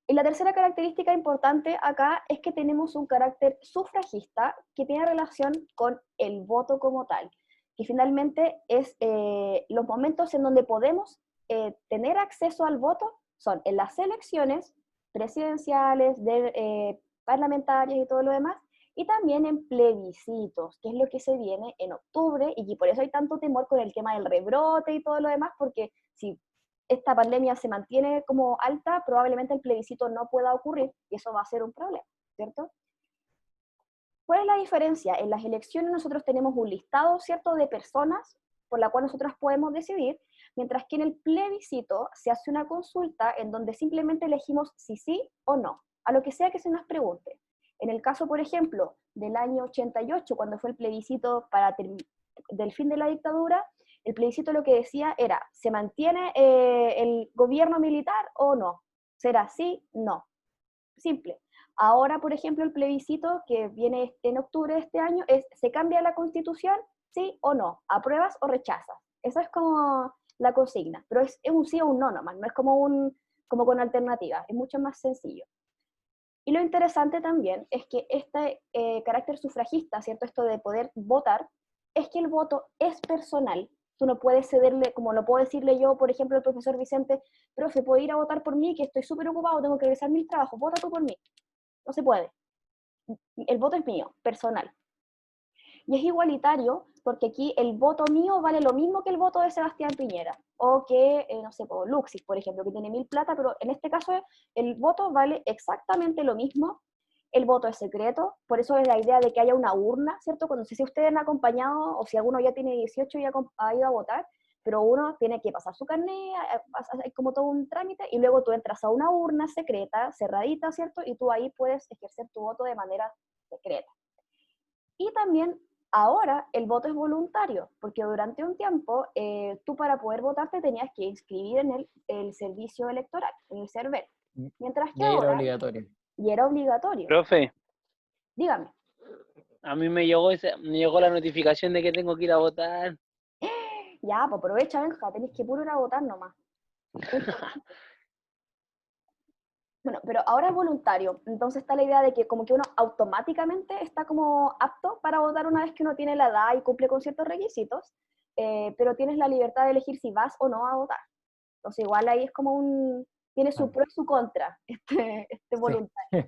Y la tercera característica importante acá es que tenemos un carácter sufragista que tiene relación con el voto como tal, que finalmente es los momentos en donde podemos tener acceso al voto son en las elecciones presidenciales, parlamentarias y todo lo demás, y también en plebiscitos, que es lo que se viene en octubre, y que por eso hay tanto temor con el tema del rebrote y todo lo demás, porque si esta pandemia se mantiene como alta, probablemente el plebiscito no pueda ocurrir, y eso va a ser un problema, ¿cierto? ¿Cuál es la diferencia? En las elecciones nosotros tenemos un listado, ¿cierto?, de personas por la cual nosotros podemos decidir, mientras que en el plebiscito se hace una consulta en donde simplemente elegimos si sí o no, a lo que sea que se nos pregunte. En el caso, por ejemplo, del año 88, cuando fue el plebiscito del fin de la dictadura, el plebiscito lo que decía era, ¿se mantiene el gobierno militar o no? ¿Será sí? No. Simple. Ahora, por ejemplo, el plebiscito que viene en octubre de este año es, ¿se cambia la Constitución? ¿Sí o no? ¿Apruebas o rechazas? Esa es como la consigna, pero es un sí o un no nomás, no es como con alternativas, es mucho más sencillo. Y lo interesante también es que este carácter sufragista, ¿cierto? Esto de poder votar, es que el voto es personal. Tú no puedes cederle, como lo puedo decirle yo, por ejemplo, al profesor Vicente, profe, ¿puedo ir a votar por mí? Que estoy súper ocupado, tengo que realizar mil trabajos, vota tú por mí. No se puede. El voto es mío, personal. Y es igualitario porque aquí el voto mío vale lo mismo que el voto de Sebastián Piñera, o que, no sé, Luxis, por ejemplo, que tiene 1000 plata, pero en este caso el voto vale exactamente lo mismo. El voto es secreto, por eso es la idea de que haya una urna, ¿cierto? Cuando si ustedes han acompañado, o si alguno ya tiene 18 y ha ido a votar, pero uno tiene que pasar su carnet, hay como todo un trámite, y luego tú entras a una urna secreta, cerradita, ¿cierto? Y tú ahí puedes ejercer tu voto de manera secreta. Y también ahora el voto es voluntario, porque durante un tiempo tú para poder votar te tenías que inscribir en el servicio electoral, en el CERVEL. Mientras que Y ahí era ahora... obligatorio. Y era obligatorio. Profe, Dígame. a mí me llegó la notificación de que tengo que ir a votar. Ya, pues aprovecha, Benja, tenés que puro ir a votar nomás. Bueno, pero ahora es voluntario, entonces está la idea de que como que uno automáticamente está como apto para votar una vez que uno tiene la edad y cumple con ciertos requisitos, pero tienes la libertad de elegir si vas o no a votar. Entonces igual ahí es como tiene su pro y su contra, este voluntario. Sí.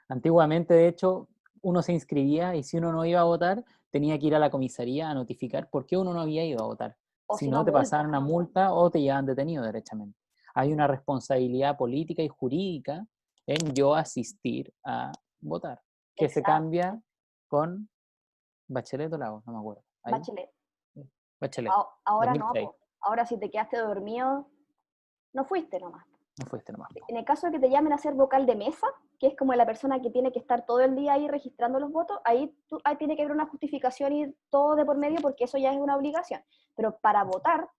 Antiguamente, de hecho, uno se inscribía y si uno no iba a votar, tenía que ir a la comisaría a notificar por qué uno no había ido a votar. O si no, te pasaban una multa o te llevaban detenido derechamente. Hay una responsabilidad política y jurídica en yo asistir a votar, que Exacto. se cambia con Bachelet o Lagos, no me acuerdo. ¿Ahí? Bachelet. Ahora 2006. no, ahora si te quedaste dormido, no fuiste nomás. No fuiste nomás. En el caso de que te llamen a ser vocal de mesa, que es como la persona que tiene que estar todo el día ahí registrando los votos, ahí tiene que haber una justificación y todo de por medio porque eso ya es una obligación. Pero para votar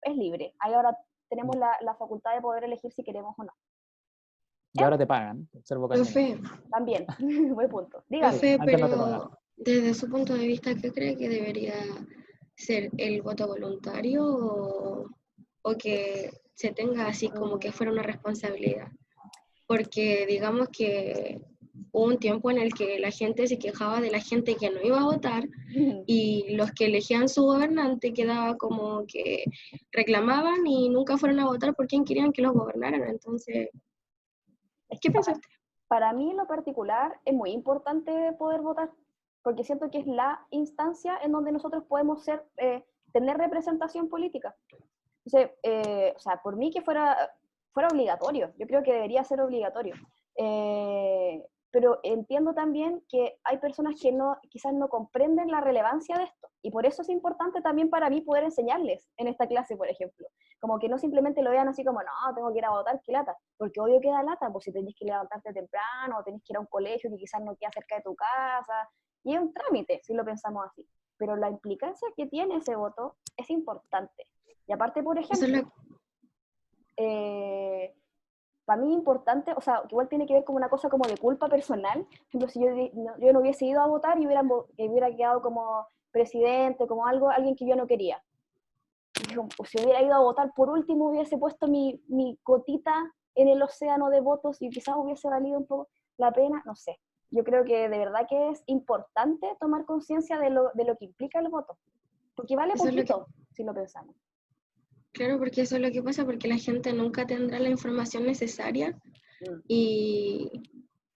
es libre. Ahí ahora tenemos la facultad de poder elegir si queremos o no. Y ahora te pagan ser vocal de mesa. También, buen punto. Dígame. Profe, Antes no te pero pagaban. desde su punto de vista, ¿qué cree que debería ser el voto voluntario o que se tenga así como que fuera una responsabilidad? Porque digamos que hubo un tiempo en el que la gente se quejaba de la gente que no iba a votar y los que elegían su gobernante quedaba como que reclamaban y nunca fueron a votar por quién querían que los gobernaran. Entonces, ¿qué piensa usted? Para mí en lo particular es muy importante poder votar, porque siento que es la instancia en donde nosotros podemos tener representación política. Entonces, o sea, por mí que fuera obligatorio, yo creo que debería ser obligatorio. Pero entiendo también que hay personas que quizás no comprenden la relevancia de esto, y por eso es importante también para mí poder enseñarles en esta clase, por ejemplo. Como que no simplemente lo vean así como, no, tengo que ir a votar, qué lata, porque obvio que da lata, pues si tenés que levantarte temprano, o tenés que ir a un colegio que quizás no queda cerca de tu casa, y es un trámite, si lo pensamos así. Pero la implicancia que tiene ese voto es importante. Y aparte, por ejemplo, para mí es importante, o sea, que igual tiene que ver como una cosa como de culpa personal. Por ejemplo, si yo no hubiese ido a votar y hubiera quedado como presidente, como alguien que yo no quería. O si hubiera ido a votar, por último hubiese puesto mi gotita en el océano de votos y quizás hubiese valido un poco la pena, no sé. Yo creo que de verdad que es importante tomar conciencia de lo que implica el voto, porque vale poquito, si lo pensamos. Claro, porque eso es lo que pasa, porque la gente nunca tendrá la información necesaria y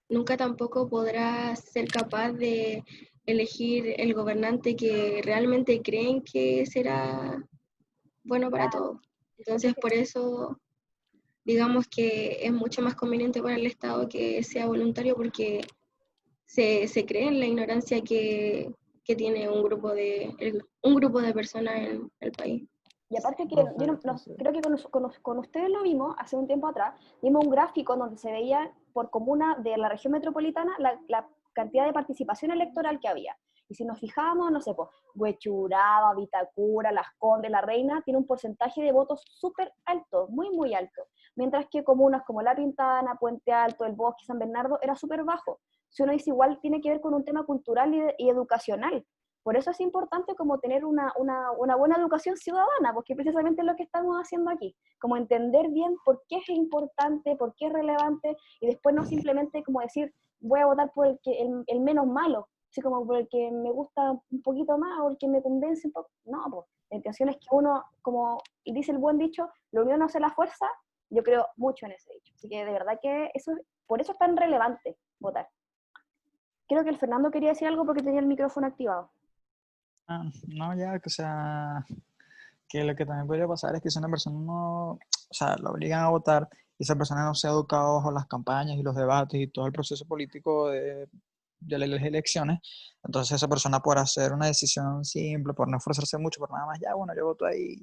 nunca tampoco podrá ser capaz de elegir el gobernante que realmente creen que será bueno para todos. Entonces, por eso, digamos que es mucho más conveniente para el Estado que sea voluntario, porque se cree en la ignorancia que tiene un grupo de personas en el país. Y aparte que creo que con ustedes lo vimos hace un tiempo atrás, vimos un gráfico donde se veía por comuna de la región metropolitana la cantidad de participación electoral que había. Y si nos fijábamos, no sé, pues, Huechuraba, Vitacura, Las Condes, La Reina, tiene un porcentaje de votos súper alto, muy, muy alto. Mientras que comunas como La Pintana, Puente Alto, El Bosque, San Bernardo, era súper bajo. Si uno dice igual, tiene que ver con un tema cultural y educacional. Por eso es importante como tener una buena educación ciudadana, porque precisamente es lo que estamos haciendo aquí, como entender bien por qué es importante, por qué es relevante, y después no simplemente como decir, voy a votar por el menos malo, así como por el que me gusta un poquito más o el que me convence un poco. No, pues la intención es que uno, como dice el buen dicho, la unión hace la fuerza. Yo creo mucho en ese dicho. Así que de verdad que por eso es tan relevante votar. Creo que el Fernando quería decir algo porque tenía el micrófono activado. No, ya, o sea, que lo que también podría pasar es que si una persona no, o sea, la obligan a votar y esa persona no se ha educado bajo las campañas y los debates y todo el proceso político de las elecciones, entonces esa persona por hacer una decisión simple, por no esforzarse mucho, por nada más, ya, bueno, yo voto ahí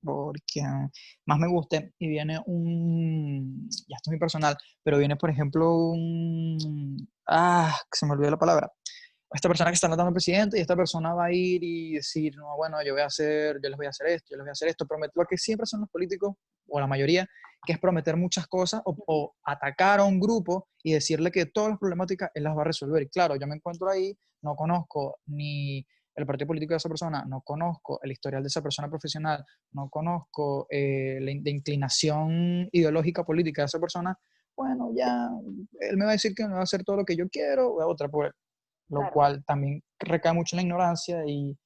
por quien más me guste, y viene ya esto es muy personal, pero viene, por ejemplo, se me olvidó la palabra. Esta persona que está notando al presidente, y esta persona va a ir y decir, no, bueno, yo les voy a hacer esto, yo les voy a hacer esto, prometer lo que siempre son los políticos, o la mayoría, que es prometer muchas cosas, o atacar a un grupo y decirle que todas las problemáticas él las va a resolver. Y claro, yo me encuentro ahí, no conozco ni el partido político de esa persona, no conozco el historial de esa persona profesional, no conozco la inclinación ideológica política de esa persona. Bueno, ya, él me va a decir que me va a hacer todo lo que yo quiero, voy a votar por él. Lo Claro. cual también recae mucho en la ignorancia, y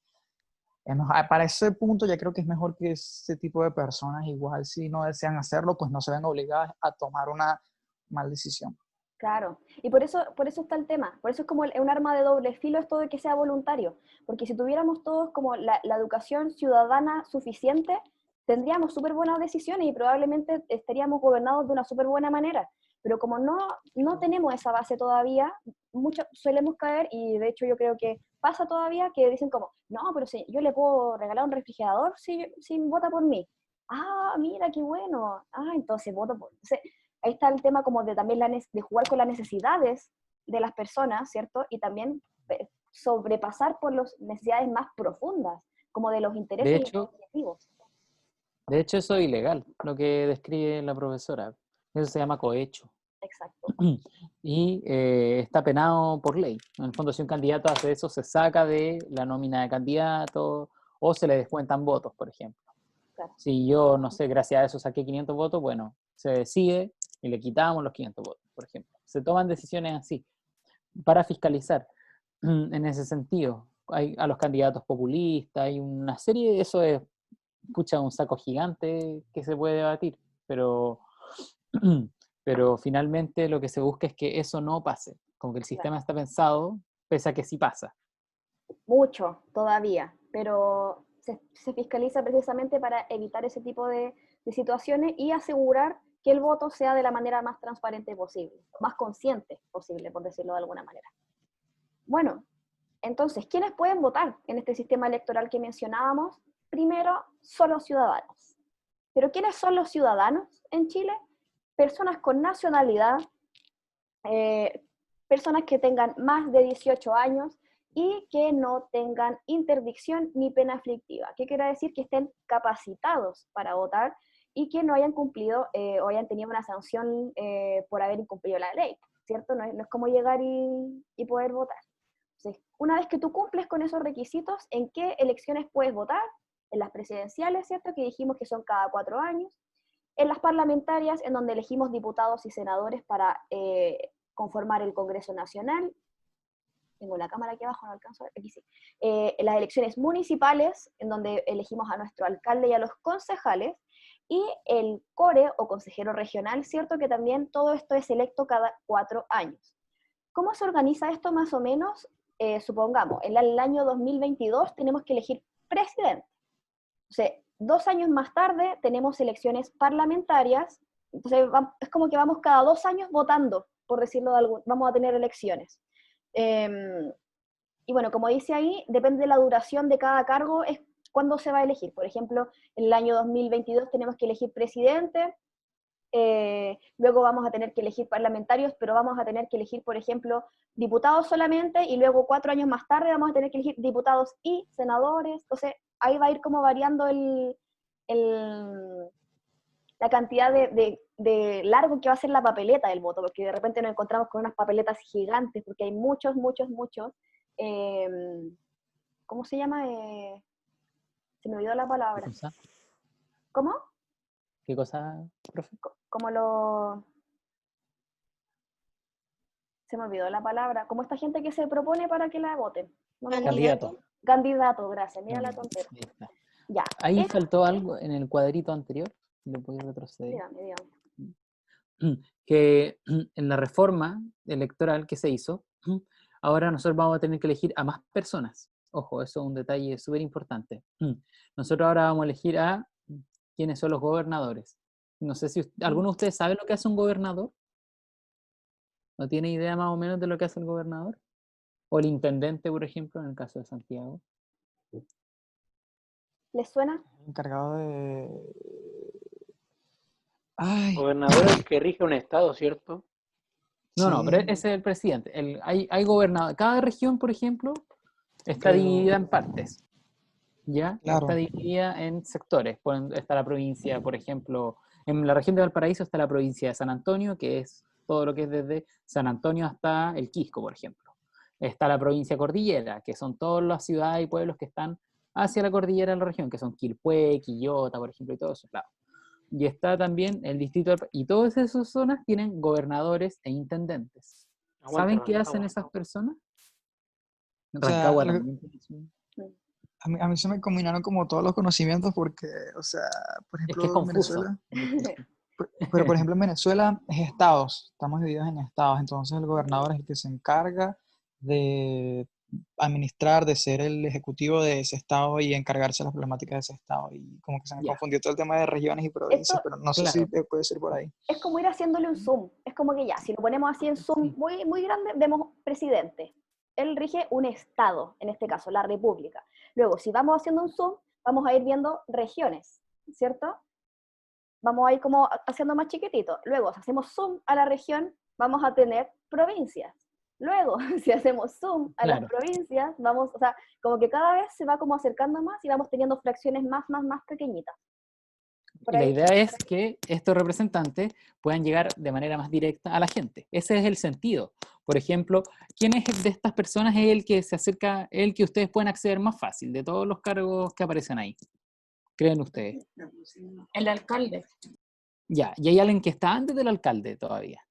para ese punto ya creo que es mejor que ese tipo de personas, igual si no desean hacerlo, pues no se ven obligadas a tomar una mal decisión. Claro, y por eso está el tema, por eso es como un arma de doble filo esto de que sea voluntario, porque si tuviéramos todos como la educación ciudadana suficiente, tendríamos súper buenas decisiones y probablemente estaríamos gobernados de una súper buena manera, pero como no tenemos esa base todavía, mucho solemos caer, y de hecho yo creo que pasa todavía, que dicen como, no, pero si yo le puedo regalar un refrigerador si vota por mí. Ah, mira, qué bueno. Ah, entonces voto por... Entonces, ahí está el tema como de también de jugar con las necesidades de las personas, ¿cierto? Y también sobrepasar por las necesidades más profundas, como de los intereses y los objetivos. De hecho, eso es ilegal, lo que describe la profesora. Eso se llama cohecho. Exacto. Y está penado por ley. En el fondo, si un candidato hace eso, se saca de la nómina de candidato o se le descuentan votos, por ejemplo. Claro. Si yo, no sé, gracias a eso saqué 500 votos, bueno, se decide y le quitamos los 500 votos, por ejemplo. Se toman decisiones así para fiscalizar en ese sentido. Hay a los candidatos populistas, hay una serie de eso es, escucha, un saco gigante que se puede debatir, pero finalmente lo que se busca es que eso no pase, como que el sistema está pensado, pese a que sí pasa. Mucho todavía, pero se fiscaliza precisamente para evitar ese tipo de situaciones y asegurar que el voto sea de la manera más transparente posible, más consciente posible, por decirlo de alguna manera. Bueno, entonces, ¿quiénes pueden votar en este sistema electoral que mencionábamos? Primero, son los ciudadanos. ¿Pero quiénes son los ciudadanos en Chile? Personas con nacionalidad, personas que tengan más de 18 años y que no tengan interdicción ni pena aflictiva. ¿Qué quiere decir? Que estén capacitados para votar y que no hayan cumplido o hayan tenido una sanción por haber incumplido la ley, ¿cierto? No es como llegar y poder votar. Entonces, una vez que tú cumples con esos requisitos, ¿en qué elecciones puedes votar? En las presidenciales, ¿cierto? Que dijimos que son cada 4 años. En las parlamentarias, en donde elegimos diputados y senadores para conformar el Congreso Nacional. Tengo la cámara aquí abajo, no alcanzo a ver, aquí sí. En las elecciones municipales, en donde elegimos a nuestro alcalde y a los concejales, y el CORE, o consejero regional, ¿cierto? Que también todo esto es electo cada 4 años. ¿Cómo se organiza esto más o menos? Supongamos, en el año 2022 tenemos que elegir presidente. O sea, 2 años más tarde tenemos elecciones parlamentarias, entonces es como que vamos cada 2 años votando, por decirlo de algo, vamos a tener elecciones. Y bueno, como dice ahí, depende de la duración de cada cargo, es cuándo se va a elegir. Por ejemplo, en el año 2022 tenemos que elegir presidente, luego vamos a tener que elegir parlamentarios, pero vamos a tener que elegir, por ejemplo, diputados solamente, y luego 4 años más tarde vamos a tener que elegir diputados y senadores. Entonces ahí va a ir como variando la cantidad de largo que va a ser la papeleta del voto, porque de repente nos encontramos con unas papeletas gigantes, porque hay muchos, ¿cómo se llama? Se me olvidó la palabra. ¿Qué cosa? ¿Cómo? ¿Qué cosa, profe? Se me olvidó la palabra, como esta gente que se propone para que la voten. No me Candidato. Candidato, gracias, mira la tontera. Ahí está. Ya. Ahí faltó algo en el cuadrito anterior, lo puedo retroceder. Dígame. Que en la reforma electoral que se hizo, ahora nosotros vamos a tener que elegir a más personas. Ojo, eso es un detalle súper importante. Nosotros ahora vamos a elegir a quiénes son los gobernadores. No sé si alguno de ustedes sabe lo que hace un gobernador. ¿No tiene idea más o menos de lo que hace el gobernador? O el intendente, por ejemplo, en el caso de Santiago. ¿Les suena? Encargado de... El gobernador es el que rige un estado, ¿cierto? No, pero ese es el presidente. Hay gobernador. Cada región, por ejemplo, está dividida en partes. ¿Ya? Claro. Está dividida en sectores. Está la provincia, por ejemplo, en la región de Valparaíso está la provincia de San Antonio, que es todo lo que es desde San Antonio hasta el Quisco, por ejemplo. Está la provincia Cordillera, que son todas las ciudades y pueblos que están hacia la cordillera de la región, que son Quilpué, Quillota, por ejemplo, y todos esos lados. Y está también el distrito, y todas esas zonas tienen gobernadores e intendentes. ¿Saben qué hacen esas personas? Rancagua también. A mí se me combinaron como todos los conocimientos porque, o sea, por ejemplo, es que es confuso. Pero por ejemplo en Venezuela es estados, estamos divididos en estados, entonces el gobernador es el que se encarga de administrar, de ser el ejecutivo de ese estado y encargarse de las problemáticas de ese estado. Y como que se me confundió todo el tema de regiones y provincias, pero no sé si puede ser por ahí. Es como ir haciéndole un zoom, es como que ya, si lo ponemos así en zoom muy, muy grande, vemos presidente. Él rige un estado, en este caso, la república. Luego, si vamos haciendo un zoom, vamos a ir viendo regiones, ¿cierto? Vamos a ir como haciendo más chiquitito. Luego, si hacemos zoom a la región, vamos a tener provincias. Luego, si hacemos zoom a las provincias, vamos, o sea, como que cada vez se va como acercando más y vamos teniendo fracciones más pequeñitas. Y la idea es que estos representantes puedan llegar de manera más directa a la gente. Ese es el sentido. Por ejemplo, ¿quién es de estas personas es el que se acerca, el que ustedes pueden acceder más fácil de todos los cargos que aparecen ahí? ¿Creen ustedes? El alcalde. Ya, y hay alguien que está antes del alcalde todavía,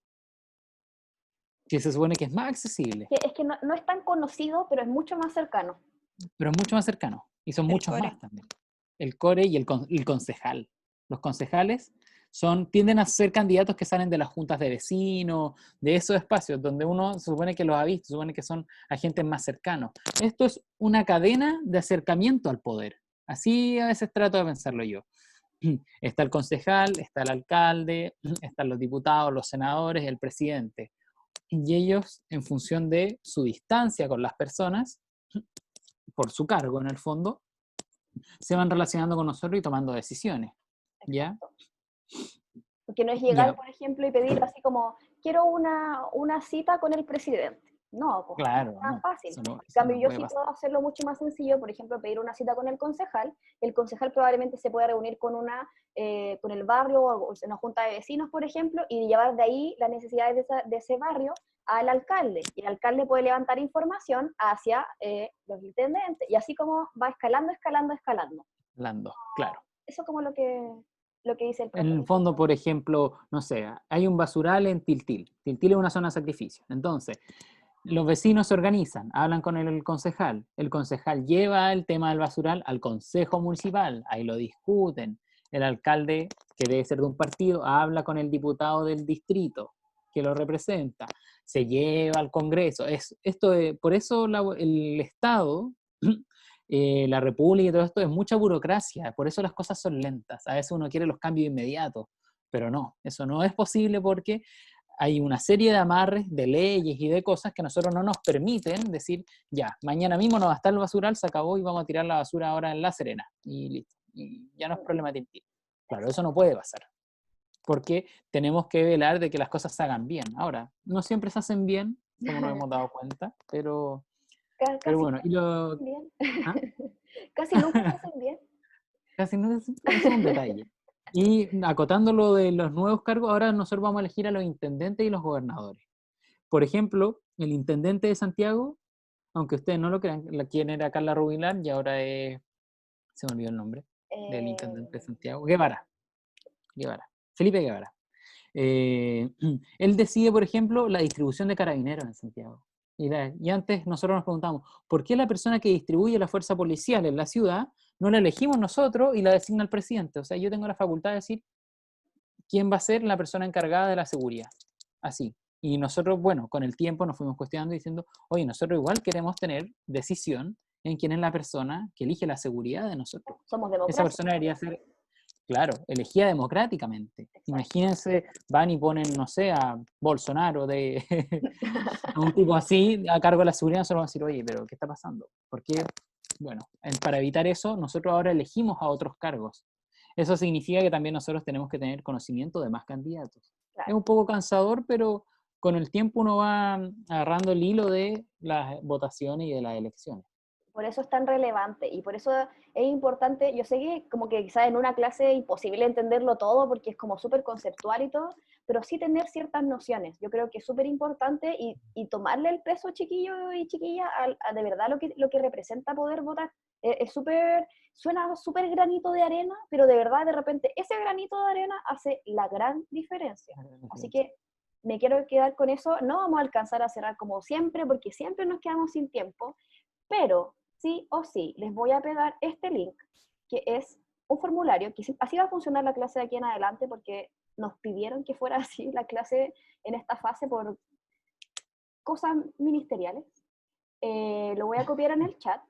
que se supone que es más accesible. Es que no es tan conocido, pero es mucho más cercano. Pero es mucho más cercano, y son muchos más también. El core y el concejal. Los concejales tienden a ser candidatos que salen de las juntas de vecinos, de esos espacios donde uno se supone que los ha visto, se supone que son agentes más cercanos. Esto es una cadena de acercamiento al poder. Así a veces trato de pensarlo yo. Está el concejal, está el alcalde, están los diputados, los senadores, el presidente. Y ellos, en función de su distancia con las personas, por su cargo en el fondo, se van relacionando con nosotros y tomando decisiones. ¿Ya? Porque no es llegar, por ejemplo, y pedir así como, quiero una cita con el presidente. No, pues claro, es tan fácil. En cambio, yo sí puedo hacerlo mucho más sencillo, por ejemplo, pedir una cita con el concejal probablemente se pueda reunir con el barrio o en una junta de vecinos, por ejemplo, y llevar de ahí las necesidades de ese barrio al alcalde, y el alcalde puede levantar información hacia los intendentes, y así como va escalando. Claro. Eso como lo que dice el En el fondo, por ejemplo, no sé, hay un basural en Tiltil. Tiltil es una zona de sacrificio. Entonces, los vecinos se organizan, hablan con el concejal lleva el tema del basural al consejo municipal, ahí lo discuten, el alcalde, que debe ser de un partido, habla con el diputado del distrito que lo representa, se lleva al Congreso. Por eso el Estado, la República y todo esto es mucha burocracia, por eso las cosas son lentas. A veces uno quiere los cambios inmediatos, pero no, eso no es posible porque hay una serie de amarres, de leyes y de cosas que nosotros no nos permiten decir, ya, mañana mismo no va a estar el basural, se acabó y vamos a tirar la basura ahora en La Serena. Y listo. Y ya no es problema de ti. Claro, eso no puede pasar. Porque tenemos que velar de que las cosas se hagan bien. Ahora, no siempre se hacen bien, como nos hemos dado cuenta, pero Casi bueno. Y lo, bien. ¿ah? Casi nunca se hacen bien. Casi no es un detalle. Y acotando lo de los nuevos cargos, ahora nosotros vamos a elegir a los intendentes y los gobernadores. Por ejemplo, el intendente de Santiago, aunque ustedes no lo crean, quien era Carla Rubilar y ahora es, se me olvidó el nombre del intendente de Santiago, Guevara, Felipe Guevara. Él decide, por ejemplo, la distribución de carabineros en Santiago. Y antes nosotros nos preguntamos, ¿por qué la persona que distribuye la fuerza policial en la ciudad no la elegimos nosotros y la designa el presidente? O sea, yo tengo la facultad de decir quién va a ser la persona encargada de la seguridad. Así. Y nosotros, bueno, con el tiempo nos fuimos cuestionando diciendo, oye, nosotros igual queremos tener decisión en quién es la persona que elige la seguridad de nosotros. Somos Esa democráticos. persona debería ser, claro, elegida democráticamente. Exacto. Imagínense, van y ponen, no sé, a Bolsonaro, a un tipo así, a cargo de la seguridad, nosotros vamos a decir, oye, pero ¿qué está pasando? Porque, bueno, para evitar eso, nosotros ahora elegimos a otros cargos. Eso significa que también nosotros tenemos que tener conocimiento de más candidatos. Claro. Es un poco cansador, pero con el tiempo uno va agarrando el hilo de las votaciones y de las elecciones. Por eso es tan relevante y por eso es importante. Yo sé que como que quizás en una clase es imposible entenderlo todo porque es como súper conceptual y todo, pero sí tener ciertas nociones. Yo creo que es súper importante y tomarle el peso, chiquillo y chiquilla, a de verdad lo que representa poder votar. Es súper, suena súper granito de arena, pero de verdad de repente ese granito de arena hace la gran diferencia. Así que me quiero quedar con eso. No vamos a alcanzar a cerrar como siempre porque siempre nos quedamos sin tiempo, pero sí o sí, les voy a pegar este link, que es un formulario, que así va a funcionar la clase de aquí en adelante, porque nos pidieron que fuera así la clase en esta fase por cosas ministeriales. Lo voy a copiar en el chat.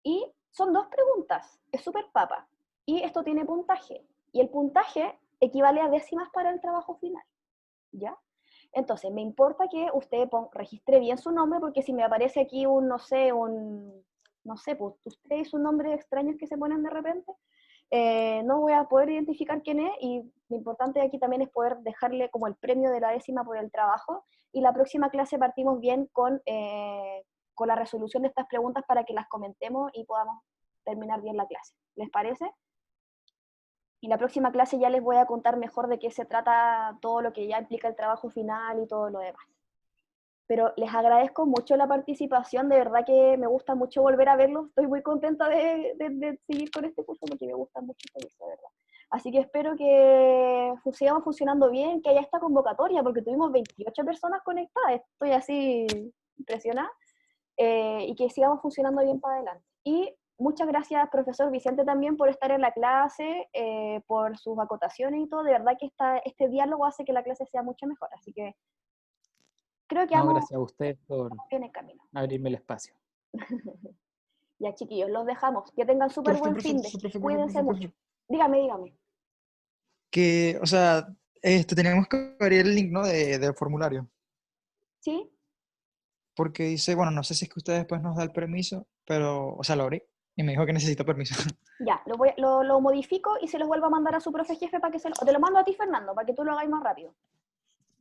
Y son 2 preguntas, es súper papa. Y esto tiene puntaje. Y el puntaje equivale a décimas para el trabajo final. ¿Ya? Entonces, me importa que usted registre bien su nombre, porque si me aparece aquí no sé, pues ustedes un nombre extraños que se ponen de repente, no voy a poder identificar quién es, y lo importante aquí también es poder dejarle como el premio de la décima por el trabajo, y la próxima clase partimos bien con la resolución de estas preguntas para que las comentemos y podamos terminar bien la clase. ¿Les parece? Y la próxima clase ya les voy a contar mejor de qué se trata todo lo que ya implica el trabajo final y todo lo demás. Pero les agradezco mucho la participación, de verdad que me gusta mucho volver a verlos, estoy muy contenta de seguir con este curso porque me gusta mucho este curso, de verdad. Así que espero que sigamos funcionando bien, que haya esta convocatoria, porque tuvimos 28 personas conectadas, estoy así impresionada, y que sigamos funcionando bien para adelante. Y muchas gracias, profesor Vicente, también por estar en la clase, por sus acotaciones y todo. De verdad que este diálogo hace que la clase sea mucho mejor. Así que creo que vamos Gracias a ustedes por bien en camino. abrirme el espacio. Ya, chiquillos, los dejamos. Que tengan súper buen fin de. Cuídense mucho. Dígame. Que, o sea, tenemos que abrir el link, ¿no? Del formulario. ¿Sí? Porque dice, bueno, no sé si es que usted después nos da el permiso, pero, o sea, lo abrí y me dijo que necesito permiso. Ya, lo modifico y se los vuelvo a mandar a su profe jefe para que o te lo mando a ti, Fernando, para que tú lo hagáis más rápido.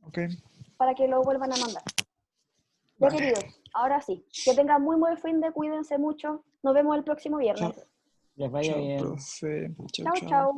Ok. Para que lo vuelvan a mandar. Ya, Vale. queridos, ahora sí. Que tengan muy buen fin de, cuídense mucho. Nos vemos el próximo viernes. Les vaya Chao, bien. profe. Chao, chao.